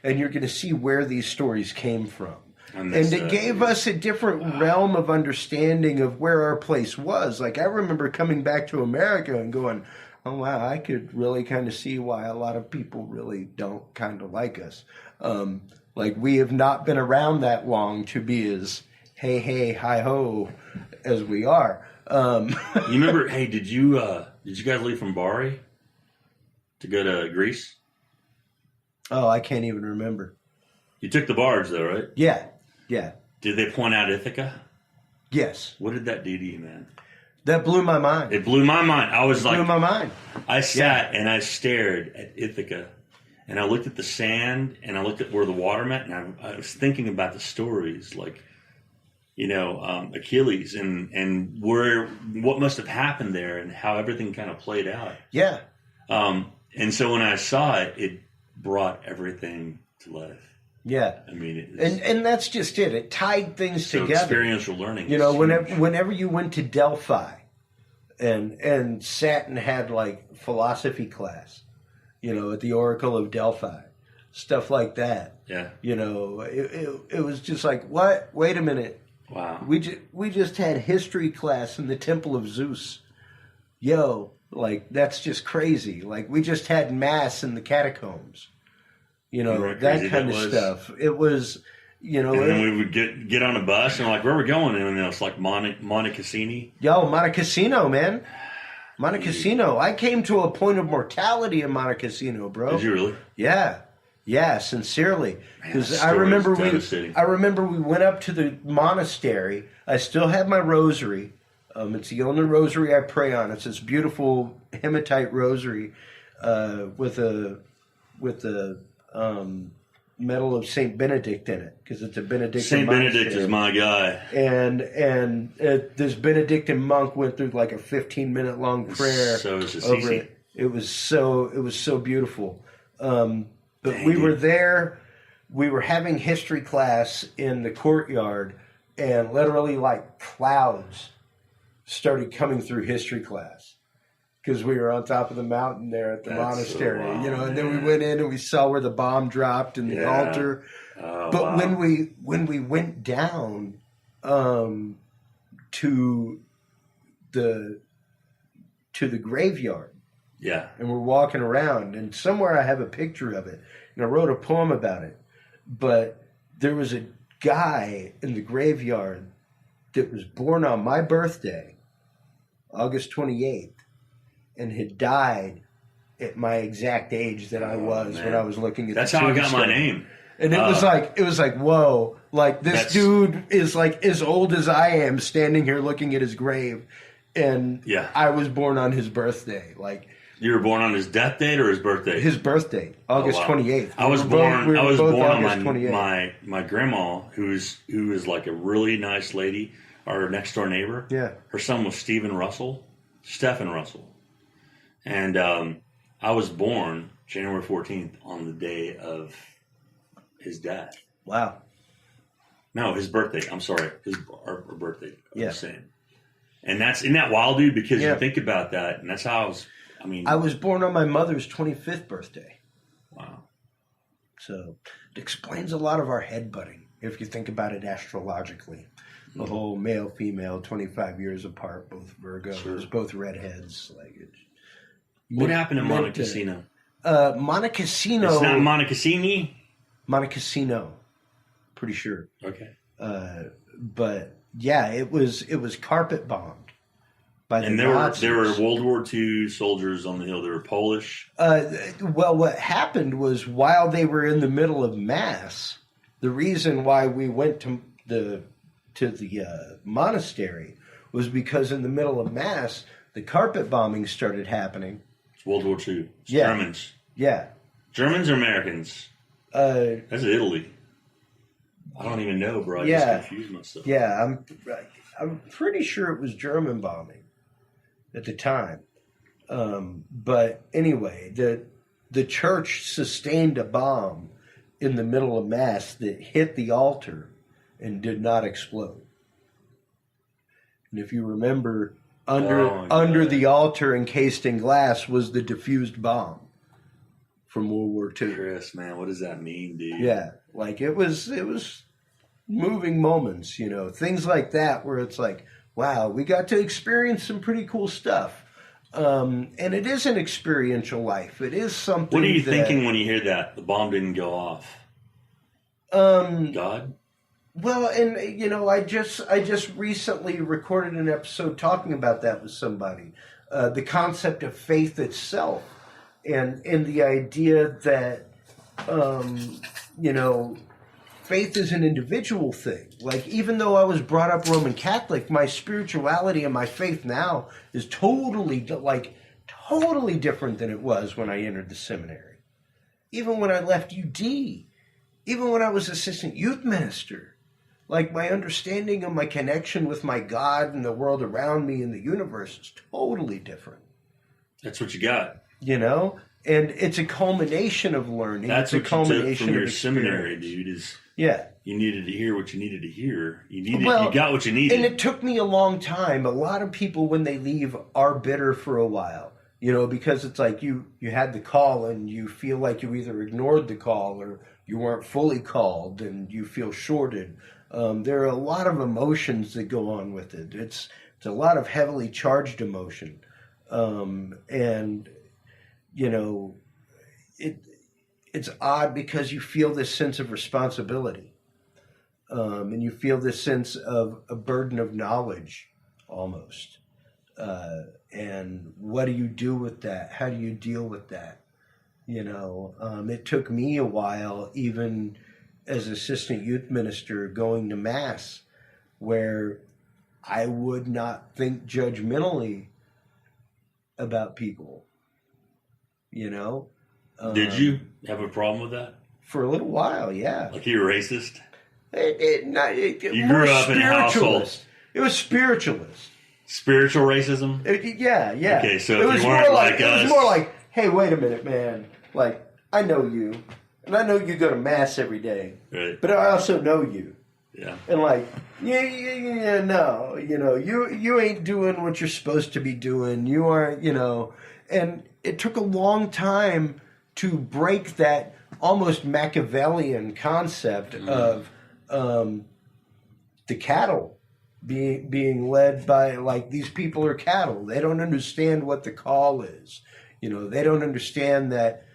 and you're going to see where these stories came from. And it gave us a different realm of understanding of where our place was. Like, I remember coming back to America and going, oh, wow, I could really kind of see why a lot of people really don't kind of like us. Like, we have not been around that long to be as hey, hi-ho as we are. You remember, hey, did you guys leave from Bari to go to Greece? Oh, I can't even remember. You took the barge, though, right? Yeah. Did they point out Ithaca? Yes. What did that do to you, man? That blew my mind. It blew my mind. Blew my mind. I sat and I stared at Ithaca, and I looked at the sand, and I looked at where the water met, and I was thinking about the stories, like, Achilles and what must have happened there and how everything kind of played out. Yeah. And so when I saw it, it brought everything to life. Yeah. I mean, and that's just it. It tied things together. Experiential learning. Whenever you went to Delphi and sat and had like philosophy class, at the Oracle of Delphi, stuff like that. Yeah. It was just like, what? Wait a minute. Wow. We just had history class in the Temple of Zeus. That's just crazy. Like, we just had mass in the catacombs. That kind of stuff. It was, And then we would get on a bus and like, where are we going? And it was like Monte Cassini. Monte Cassino, man. Monte Cassino. I came to a point of mortality in Monte Cassino, bro. Did you really? Yeah. Yeah, sincerely, Man, because that I story remember is devastating. I remember we went up to the monastery. I still have my rosary. It's the only rosary I pray on. It's this beautiful hematite rosary with a medal of Saint Benedict in it, because it's a Benedictine Saint monastery. Benedict is my guy. And this Benedictine monk went through like a 15-minute long prayer. So is over Assisi. it. It was so beautiful. But Dang, we were dude. there. We were having history class in the courtyard, and literally like clouds started coming through history class, because we were on top of the mountain there at the That's monastery, so wild, and then we man. went in and we saw where the bomb dropped and the Yeah. altar. Oh, But wow. when we went down to the graveyard, Yeah. and we're walking around, and somewhere I have a picture of it, and I wrote a poem about it. But there was a guy in the graveyard that was born on my birthday, August 28th, and had died at my exact age that I was man. when I was looking at That's the how I got my tombstone. name. And it was like, whoa, like this That's- dude is like as old as I am, standing here looking at his grave, and Yeah. I was born on his birthday, like You were born on his death date or his birthday? his birthday, August Oh, wow. 28th. I was We were both- born. we were I was both born on August 28th. my grandma, who is like a really nice lady, our next door neighbor. Yeah. Her son was Stephen Russell, and I was born January 14th on the day of his death. Wow. No, his birthday. I'm sorry, our birthday. I'm Yeah. just saying. And isn't that wild, dude? Because Yeah. you think about that, and that's how I was. I mean, I was born on my mother's 25th birthday. wow. So it explains a lot of our headbutting, if you think about it astrologically. The whole male, female, 25 years apart, both Virgos, Sure. both redheads. Like What happened in meant Monte to- Cassino? Montecasino. It's not Monte Cassini. Montecasino. Pretty sure. Okay. But yeah, it was carpet bombed by the And Nazis. there were World War II soldiers on the hill. They were Polish. Well, what happened was, while they were in the middle of mass, the reason why we went to the monastery was because in the middle of mass, the carpet bombing started happening. It's World War II. It's Yeah. Germans. Yeah. Germans or Americans? That's Italy. I don't even know, bro. I Yeah. just confused myself. Yeah, I'm pretty sure it was German bombing at the time. But anyway, the church sustained a bomb in the middle of mass that hit the altar and did not explode. And if you remember, under the altar, encased in glass, was the diffused bomb from World War II. Chris, man, what does that mean, dude? Yeah, like it was moving moments, things like that, where it's like, wow, we got to experience some pretty cool stuff. And it is an experiential life. It is something. What are you thinking when you hear that the bomb didn't go off? God? Well, and I just recently recorded an episode talking about that with somebody. The concept of faith itself, and the idea that faith is an individual thing. Like, even though I was brought up Roman Catholic, my spirituality and my faith now is totally different than it was when I entered the seminary. Even when I left UD, even when I was assistant youth minister, like, my understanding of my connection with my God and the world around me and the universe is totally different. That's what you got. And it's a culmination of learning. That's it's a what you took culmination from your of seminary, experience. dude. Is Yeah. you needed to hear what you needed to hear. You Well, got what you needed. And it took me a long time. A lot of people, when they leave, are bitter for a while, because it's like you had the call and you feel like you either ignored the call or you weren't fully called and you feel shorted. There are a lot of emotions that go on with it. It's a lot of heavily charged emotion. It's odd because you feel this sense of responsibility. And you feel this sense of a burden of knowledge, almost. And what do you do with that? How do you deal with that? It took me a while, even as assistant youth minister, going to Mass, where I would not think judgmentally about people, Did you have a problem with that? For a little while, yeah. Like you were racist? You grew up in a household. It was spiritualist. Spiritual racism? Yeah. Okay, so if you weren't like us... It was more like, hey, wait a minute, man. Like, I know you, and I know you go to Mass every day. Right. But I also know you. Yeah. And like, no, you ain't doing what you're supposed to be doing. You aren't, and it took a long time to break that almost Machiavellian concept of the cattle being led by, like, these people are cattle. They don't understand what the call is. They don't understand that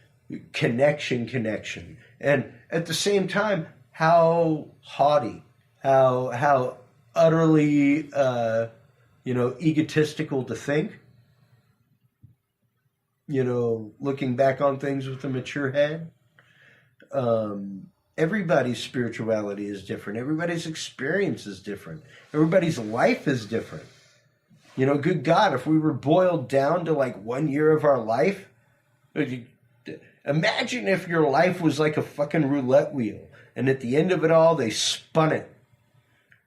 connection. And at the same time, how haughty, how utterly, egotistical to think, looking back on things with a mature head. Everybody's spirituality is different. Everybody's experience is different. Everybody's life is different. Good God, if we were boiled down to like 1 year of our life, imagine if your life was like a fucking roulette wheel, and at the end of it all, they spun it.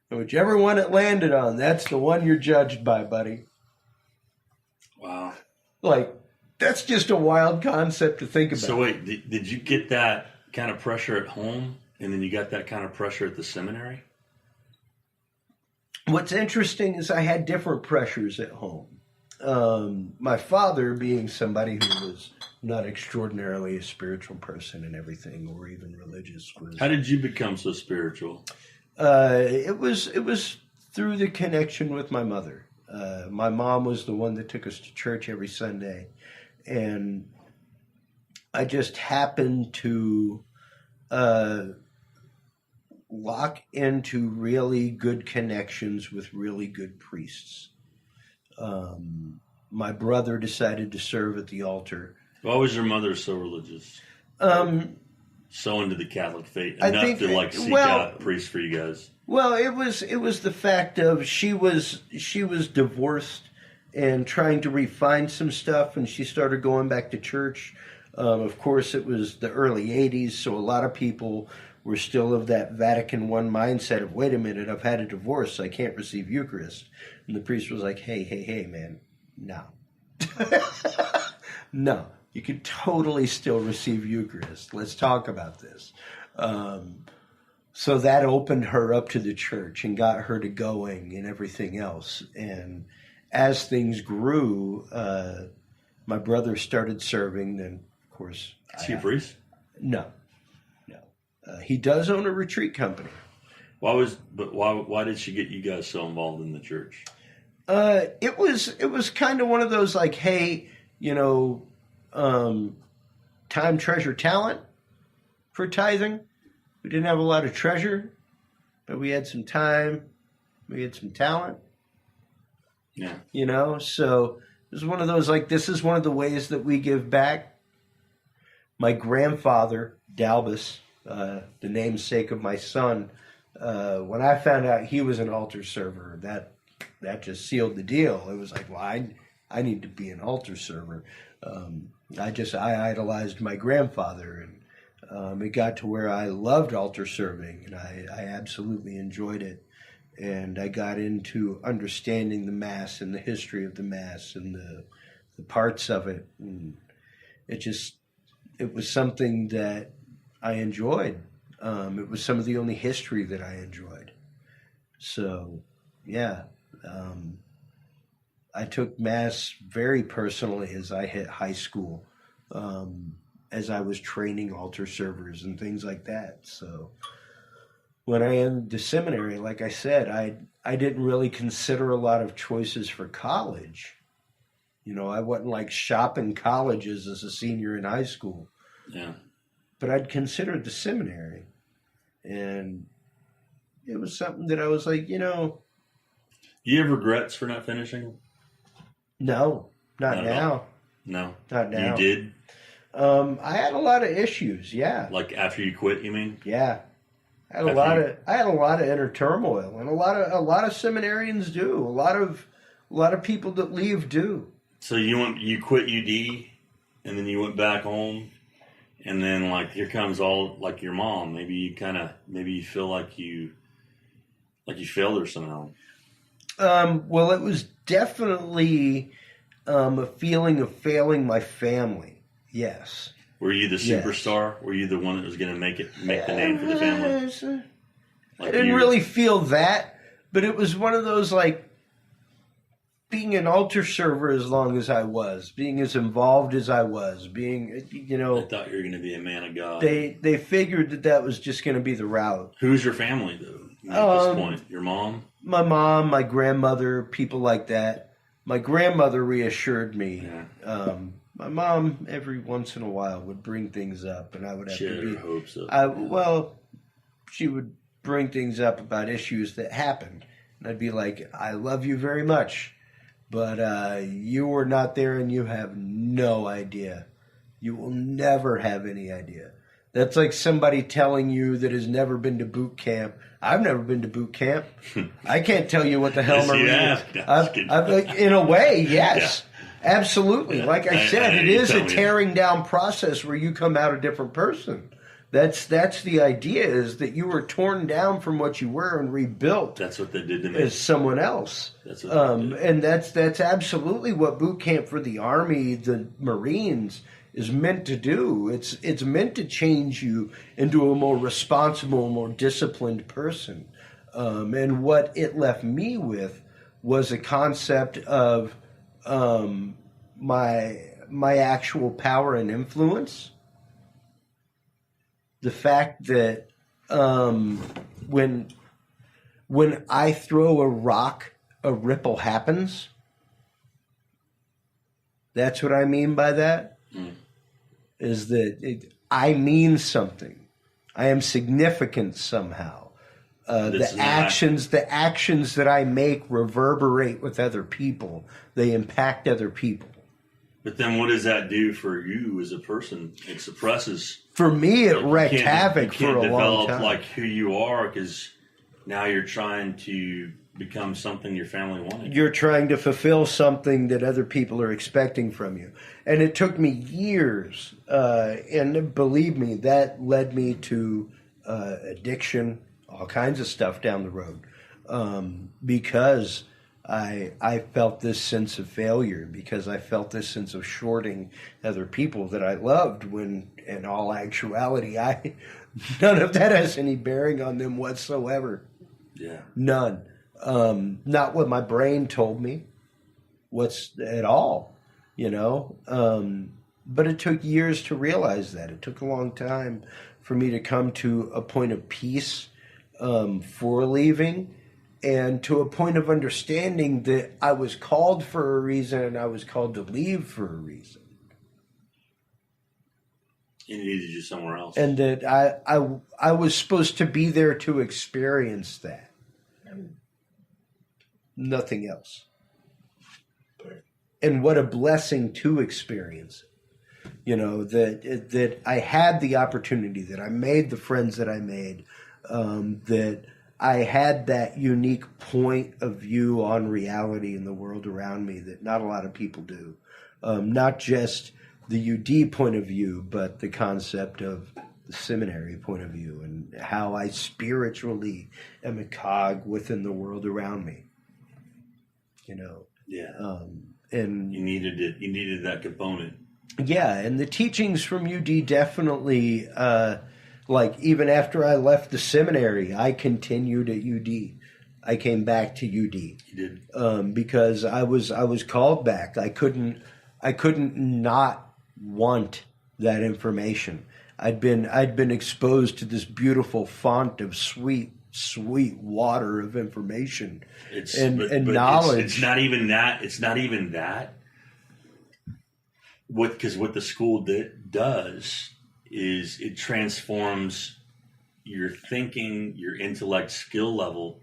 And whichever one it landed on, that's the one you're judged by, buddy. Wow. Like, that's just a wild concept to think about. So wait, did you get that kind of pressure at home, and then you got that kind of pressure at the seminary? What's interesting is I had different pressures at home. My father, being somebody who was not extraordinarily a spiritual person and everything, or even religious, was... How did you become so spiritual? It was through the connection with my mother. My mom was the one that took us to church every Sunday, and I just happened to lock into really good connections with really good priests. My brother decided to serve at the altar. Why was your mother so religious? So into the Catholic faith enough to seek out priests for you guys? Well, it was the fact of she was divorced and trying to refine some stuff, and she started going back to church. Of course, it was the early 80s, so a lot of people were still of that Vatican I mindset of, wait a minute, I've had a divorce, I can't receive Eucharist. And the priest was like, hey, man, no. No, you can totally still receive Eucharist. Let's talk about this. So that opened her up to the church and got her to going and everything else. And as things grew, my brother started serving, then, of course... Is he a priest? No. He does own a retreat company. Why did she get you guys so involved in the church? It was kind of one of those like, hey, time, treasure, talent for tithing. We didn't have a lot of treasure, but we had some time. We had some talent. Yeah. So it was one of those like, this is one of the ways that we give back. My grandfather, Dalbus, the namesake of my son, when I found out he was an altar server, that just sealed the deal. It was like, well, I need to be an altar server. I idolized my grandfather, and it got to where I loved altar serving, and I absolutely enjoyed it. And I got into understanding the Mass and the history of the Mass and the parts of it. And it was something that I enjoyed. It was some of the only history that I enjoyed. So, yeah. I took Mass very personally as I hit high school, as I was training altar servers and things like that. So when I entered the seminary, like I said, I didn't really consider a lot of choices for college. I wasn't like shopping colleges as a senior in high school. Yeah. But I'd considered the seminary. And it was something that I was like, Do you have regrets for not finishing? No, not now. No. Not now. You did? I had a lot of issues. Yeah. Like after you quit, you mean? Yeah. I had a lot of inner turmoil, and a lot of seminarians do. A lot of people that leave do. So you quit UD, and then you went back home, and then like here comes all like your mom. Maybe you feel like you failed her somehow. Well, it was definitely a feeling of failing my family. Yes. Were you the superstar? Yes. Were you the one that was going to make the name for the family? I didn't really feel that, but it was one of those like being an altar server as long as I was, being as involved as I was, being, you know. I thought you were going to be a man of God. They figured that was just going to be the route. Who's your family though at this point? Your mom? My mom, my grandmother, people like that. My grandmother reassured me. Yeah. My mom, every once in a while, would bring things up, and I would have to be. Hopes up. She would bring things up about issues that happened, and I'd be like, "I love you very much, but you were not there, and you have no idea. You will never have any idea." That's like somebody telling you that has never been to boot camp. I've never been to boot camp. I can't tell you what the hell Marine is. I've like, in a way, yes. Yeah. Absolutely. Like I said, it is a tearing down process where you come out a different person. That's the idea, is that you were torn down from what you were and rebuilt. That's what they did to me. As someone else. That's what they did. And that's absolutely what boot camp for the Army, the Marines, is meant to do. It's meant to change you into a more responsible, more disciplined person. And what it left me with was a concept of my actual power and influence. The fact that when I throw a rock, a ripple happens. That's what I mean by that. Is that I mean something. I am significant somehow. The actions that I make reverberate with other people. They impact other people. But then what does that do for you as a person? It suppresses. For me, it wreaked havoc for a long time. You can't develop like who you are, because now you're trying to become something your family wanted. You're trying to fulfill something that other people are expecting from you. And it took me years. And believe me, that led me to addiction, all kinds of stuff down the road, because I felt this sense of failure, because I felt this sense of shorting other people that I loved, when in all actuality, none of that has any bearing on them whatsoever. Yeah. None. Not what my brain told me at all, you know. But it took years to realize that. It took a long time for me to come to a point of peace for leaving, and to a point of understanding that I was called for a reason, and I was called to leave for a reason. You needed you somewhere else. And that I was supposed to be there to experience that. Nothing else. And what a blessing to experience it. You know, that I had the opportunity, that I made the friends that I made, that I had that unique point of view on reality in the world around me that not a lot of people do. Not just the UD point of view, but the concept of the seminary point of view, and how I spiritually am a cog within the world around me. You know. Yeah. And you needed it. You needed that component. Yeah, and the teachings from UD definitely, like even after I left the seminary, I continued at UD. I came back to UD. You did. Because I was called back. I couldn't not want that information. I'd been exposed to this beautiful font of sweet water of information and knowledge. It's not even that. It's not even that. Because what the school does is it transforms your thinking, your intellect skill level,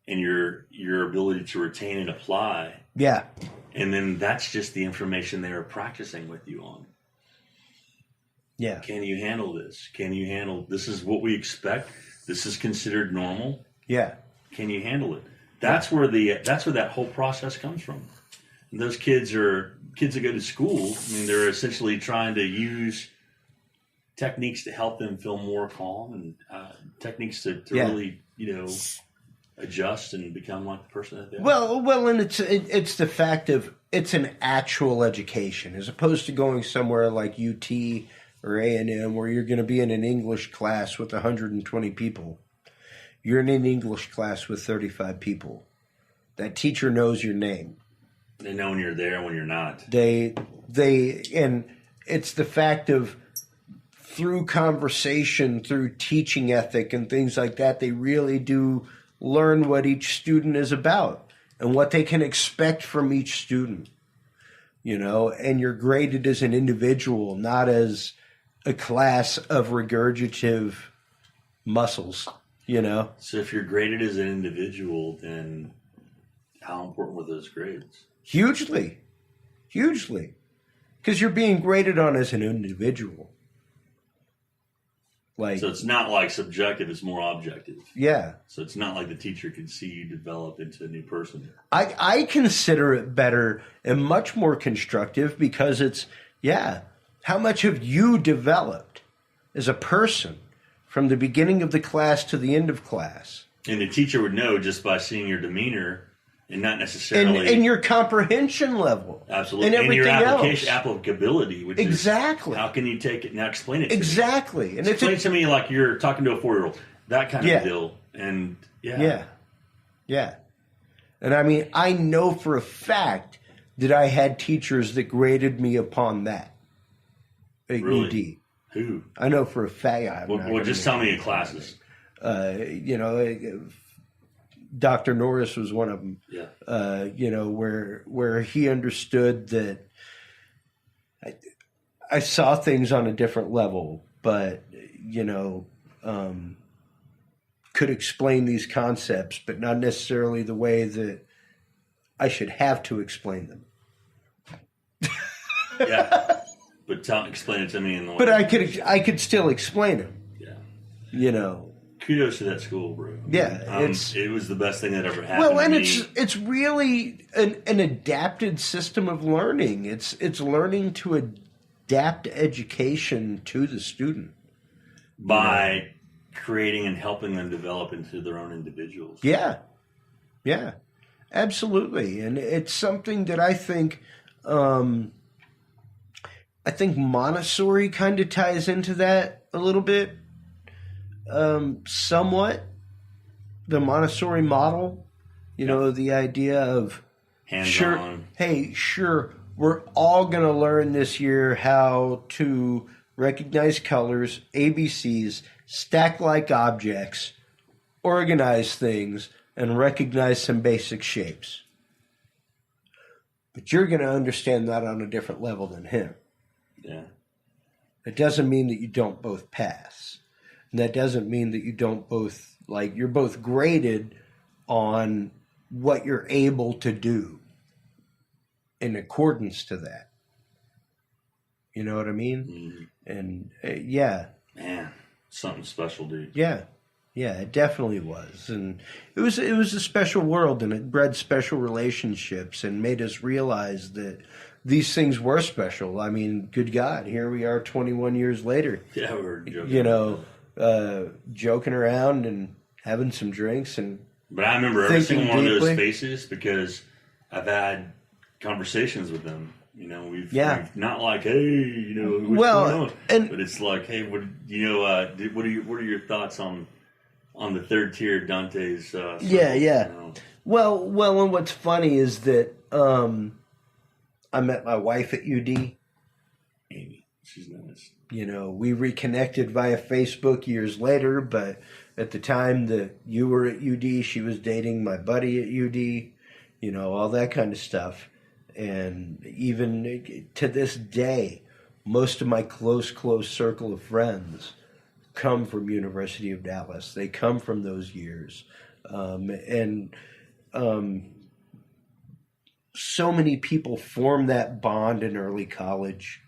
and your ability to retain and apply. Yeah. And then that's just the information they are practicing with you on. Yeah. Can you handle this? Can you handle this? Is what we expect. This is considered normal. Yeah. Can you handle it? That's where that whole process comes from. And those kids that go to school. I mean, they're essentially trying to use techniques to help them feel more calm and techniques to really, adjust and become like the person that they are. Well, and it's the fact of it's an actual education as opposed to going somewhere like UT or A&M where you're going to be in an English class with 120 people. You're in an English class with 35 people. That teacher knows your name. They know when you're there, when you're not. And it's the fact of through conversation, through teaching ethic and things like that, they really do learn what each student is about and what they can expect from each student, and you're graded as an individual, not as a class of regurgitative muscles, So if you're graded as an individual, then how important were those grades? Hugely. Because you're being graded on as an individual. So it's not like subjective, it's more objective. Yeah. So it's not like the teacher can see you develop into a new person. I consider it better and much more constructive because it's, how much have you developed as a person from the beginning of the class to the end of class? And the teacher would know just by seeing your demeanor and not necessarily... And your comprehension level. Absolutely. And everything else. Applicability, which exactly. is how can you take it and now explain it to exactly. me? And explain to me like you're talking to a 4-year-old. That kind of deal. And Yeah. And I mean, I know for a fact that I had teachers that graded me upon that. At really? UD. Who? I know for a fact. Well, just tell me in classes. Dr. Norris was one of them. Yeah. Where he understood that I saw things on a different level, but could explain these concepts, but not necessarily the way that I should have to explain them. Yeah, but explain it to me in the way. But I could still explain them. Yeah. Kudos to that school, bro. Yeah, it was the best thing that ever happened. Well, and to me. it's really an adapted system of learning. It's learning to adapt education to the student by creating and helping them develop into their own individuals. Yeah, absolutely, and it's something that I think Montessori kind of ties into that a little bit. Somewhat the Montessori model, the idea of hands-on. Sure, we're all going to learn this year how to recognize colors, ABCs, stack like objects, organize things, and recognize some basic shapes. But you're going to understand that on a different level than him. Yeah. It doesn't mean that you don't both pass. And that doesn't mean that you don't both, you're both graded on what you're able to do in accordance to that. You know what I mean? Mm-hmm. And Man, something special, dude. Yeah, it definitely was. And it was a special world, and it bred special relationships and made us realize that these things were special. I mean, good God, here we are 21 years later. Yeah, we were joking. Joking around and having some drinks. But I remember every single one of those faces because I've had conversations with them. We've not like, hey, what's going on? But it's like, hey, what are your thoughts on the third tier of Dante's? Circle, Well, and what's funny is that I met my wife at UD. Amy, she's nice. We reconnected via Facebook years later, but at the time that you were at UD, she was dating my buddy at UD, all that kind of stuff. And even to this day, most of my close circle of friends come from University of Dallas. They come from those years. So many people form that bond in early college.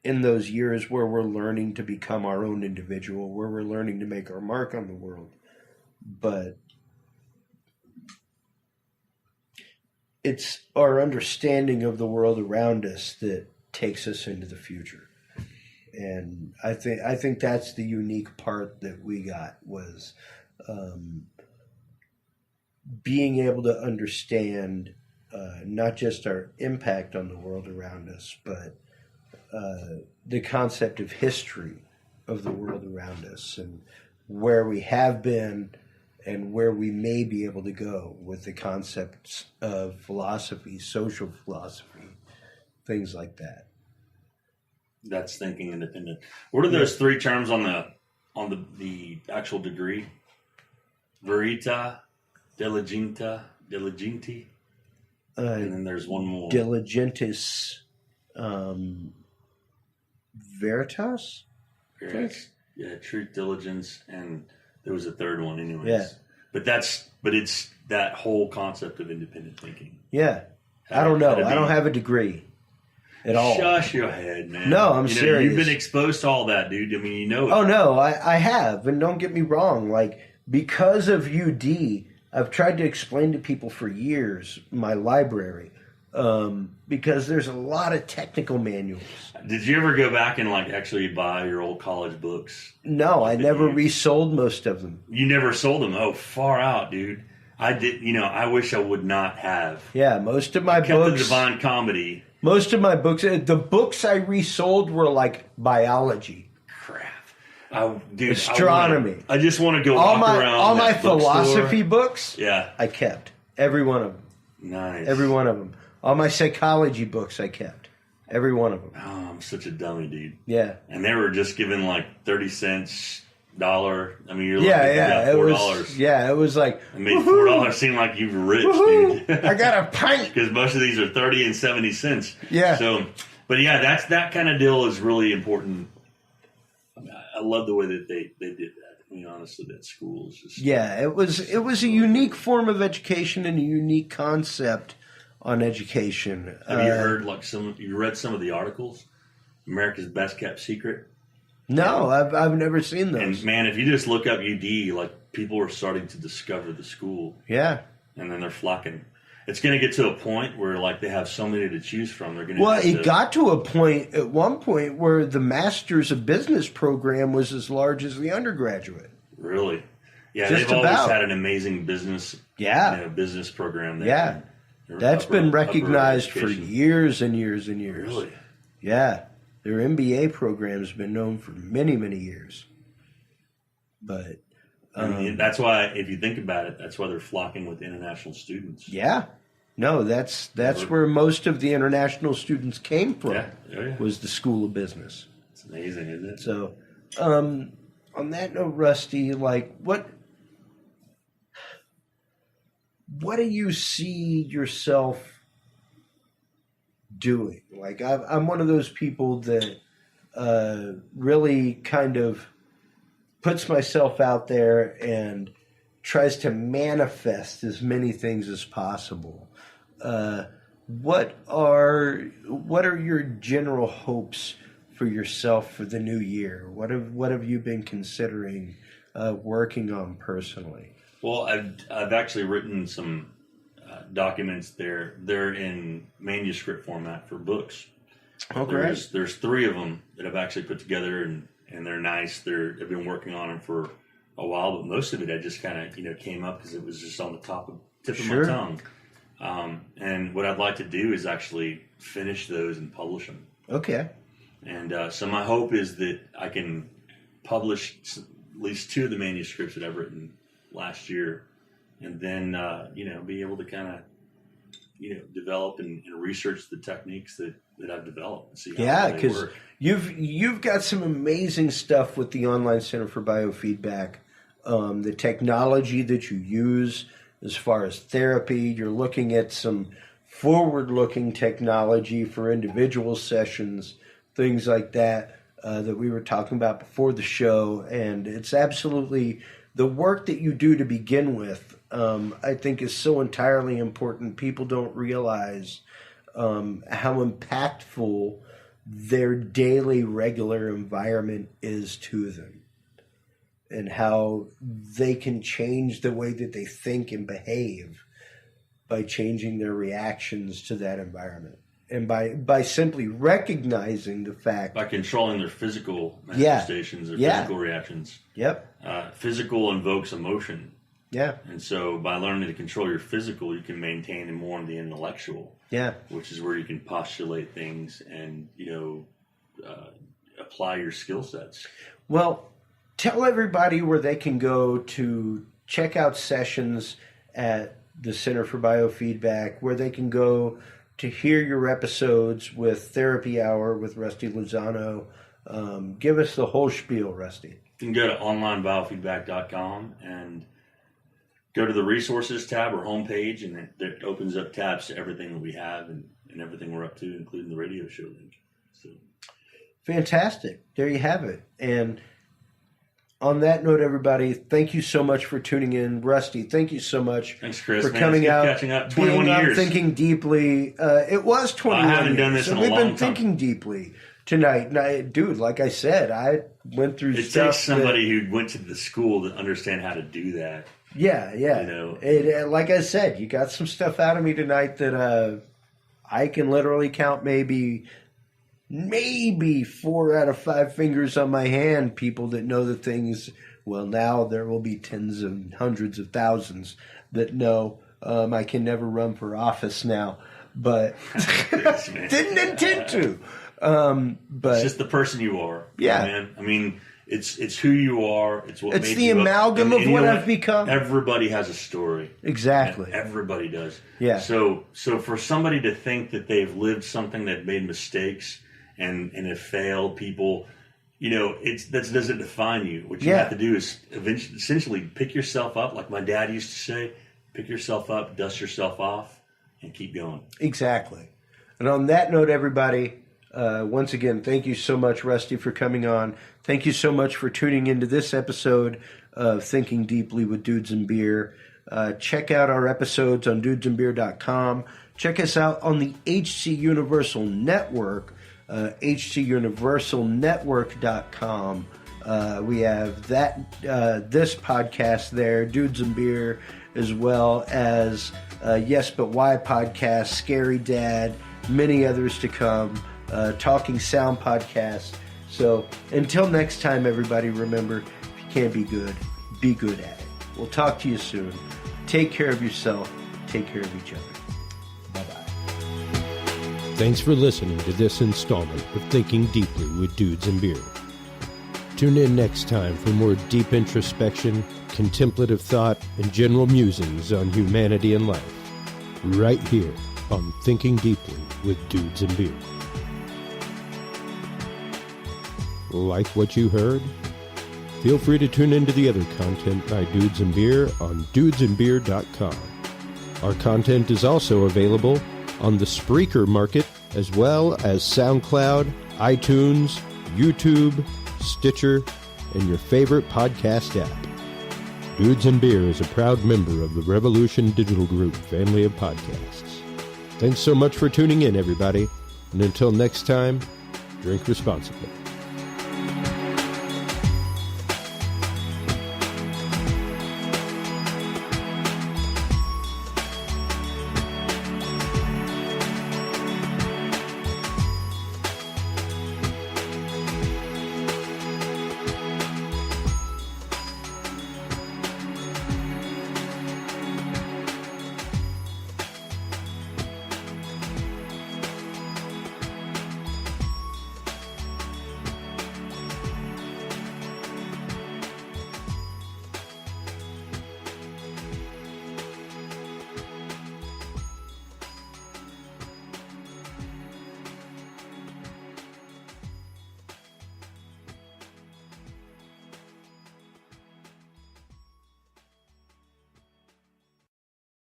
in those years where we're learning to become our own individual, where we're learning to make our mark on the world. But it's our understanding of the world around us that takes us into the future. And I think that's the unique part that we got was being able to understand not just our impact on the world around us, but the concept of history of the world around us and where we have been and where we may be able to go with the concepts of philosophy, social philosophy, things like that. That's thinking independent. What are those three terms on the actual degree? Verita, diligenti, and then there's one more. Diligentis veritas? Yeah, truth, diligence, and there was a third one anyways. Yeah. But it's that whole concept of independent thinking. Yeah. I don't know. I don't have a degree at all. Shush your head, man. No, I'm serious. You've been exposed to all that, dude. I mean, you know it. Oh, no, I have. And don't get me wrong. Like, because of UD, I've tried to explain to people for years my library. Because there's a lot of technical manuals. Did you ever go back and actually buy your old college books? No, I never resold most of them. You never sold them? Oh, far out, dude. I did. I wish I would not have. Yeah, most of my books. The Divine Comedy. Most of my books, the books I resold were like biology. Crap. Dude, astronomy. I just want to go walk around. All my philosophy books. Yeah, I kept every one of them. Nice. Every one of them. All my psychology books I kept. Every one of them. Oh, I'm such a dummy, dude. Yeah. And they were just given 30 cents, $1. I mean, you're looking at $4. It was like... It made $4 seem like you were rich, dude. I got a pint. Because most of these are 30 and 70 cents. Yeah. So, but yeah, that kind of deal is really important. I love the way that they did that. I mean, honestly, that school is just... Yeah, it was a unique form of education and a unique concept on education. Have you heard you read some of the articles? America's Best Kept Secret? No, I've never seen those. And man, if you just look up UD, people are starting to discover the school. Yeah. And then they're flocking. It's going to get to a point where they have so many to choose from. They're going to. Well, it got to a point at one point where the Masters of Business program was as large as the undergraduate. Really? Yeah, Just they've about. Always had an amazing business. Yeah. Business program there. Yeah. That's been recognized for years and years and years. Really? Yeah. Their MBA program's been known for many, many years. But I mean, that's why, if you think about it, that's why they're flocking with international students. Yeah. No, that's where most of the international students came from. Yeah. Was the School of Business. It's amazing, isn't it? So, on that note, Rusty, what do you see yourself doing? I'm one of those people that really kind of puts myself out there and tries to manifest as many things as possible. What are your general hopes for yourself for the new year? What have you been considering working on personally? Well, I've actually written some documents there. They're in manuscript format for books. Oh, great. There's 3 of them that I've actually put together, and they're nice. I've been working on them for a while, but most of it I just kind of came up because it was just on the tip of my tongue. And what I'd like to do is actually finish those and publish them. Okay. And so my hope is that I can publish at least 2 of the manuscripts that I've written last year, and then be able to kind of develop and research the techniques that I've developed and see how they work. You've got some amazing stuff with the Online Center for Biofeedback. The technology that you use as far as therapy, you're looking at some forward-looking technology for individual sessions, things like that that we were talking about before the show, and it's absolutely the work that you do to begin with. I think is so entirely important. People don't realize how impactful their daily regular environment is to them, and how they can change the way that they think and behave by changing their reactions to that environment. And by simply recognizing the fact... By controlling their physical manifestations, their physical reactions. Yep. Physical invokes emotion. Yeah. And so by learning to control your physical, you can maintain more of the intellectual. Yeah. Which is where you can postulate things and, apply your skill sets. Well, tell everybody where they can go to check out sessions at the Center for Biofeedback, where they can go to hear your episodes with Therapy Hour with Rusty Lozano. Give us the whole spiel, Rusty. You can go to onlinebiofeedback.com and go to the resources tab or homepage, and it opens up tabs to everything that we have and everything we're up to, including the radio show link. So, fantastic. There you have it. And on that note, everybody, thank you so much for tuning in. Rusty, thank you so much. Thanks, Chris. For coming out. Catching up. 21 years. Thinking Deeply. It was 21 years. I haven't done this in a long time. We've been thinking deeply tonight. And dude, like I said, I went through stuff. It takes somebody who went to the school to understand how to do that. Yeah. Like I said, you got some stuff out of me tonight that I can literally count maybe 4 out of 5 fingers on my hand, people that know the things. Well, now there will be tens and hundreds of thousands that know. I can never run for office now, but didn't intend to. But it's just the person you are. Yeah, man. I mean, it's who you are. It's what. It's the amalgam of what I've become. Everybody has a story. Exactly. Everybody does. Yeah. So for somebody to think that they've lived something, that made mistakes and have failed, people, that doesn't define you. What you have to do is essentially pick yourself up, like my dad used to say, pick yourself up, dust yourself off, and keep going. Exactly. And on that note, everybody, once again, thank you so much, Rusty, for coming on. Thank you so much for tuning into this episode of Thinking Deeply with Dudes and Beer. Check out our episodes on dudesandbeer.com. Check us out on the HC Universal Network, hcuniversalnetwork.com. We have this podcast there, Dudes and Beer, as well as Yes But Why podcast, Scary Dad, many others to come, Talking Sound podcast. So until next time, everybody, remember, if you can't be good at it. We'll talk to you soon. Take care of yourself. Take care of each other. Thanks for listening to this installment of Thinking Deeply with Dudes and Beer. Tune in next time for more deep introspection, contemplative thought, and general musings on humanity and life. Right here on Thinking Deeply with Dudes and Beer. Like what you heard? Feel free to tune into the other content by Dudes and Beer on dudesandbeer.com. Our content is also available on the Spreaker market, as well as SoundCloud, iTunes, YouTube, Stitcher, and your favorite podcast app. Dudes and Beer is a proud member of the Revolution Digital Group family of podcasts. Thanks so much for tuning in, everybody. And until next time, drink responsibly.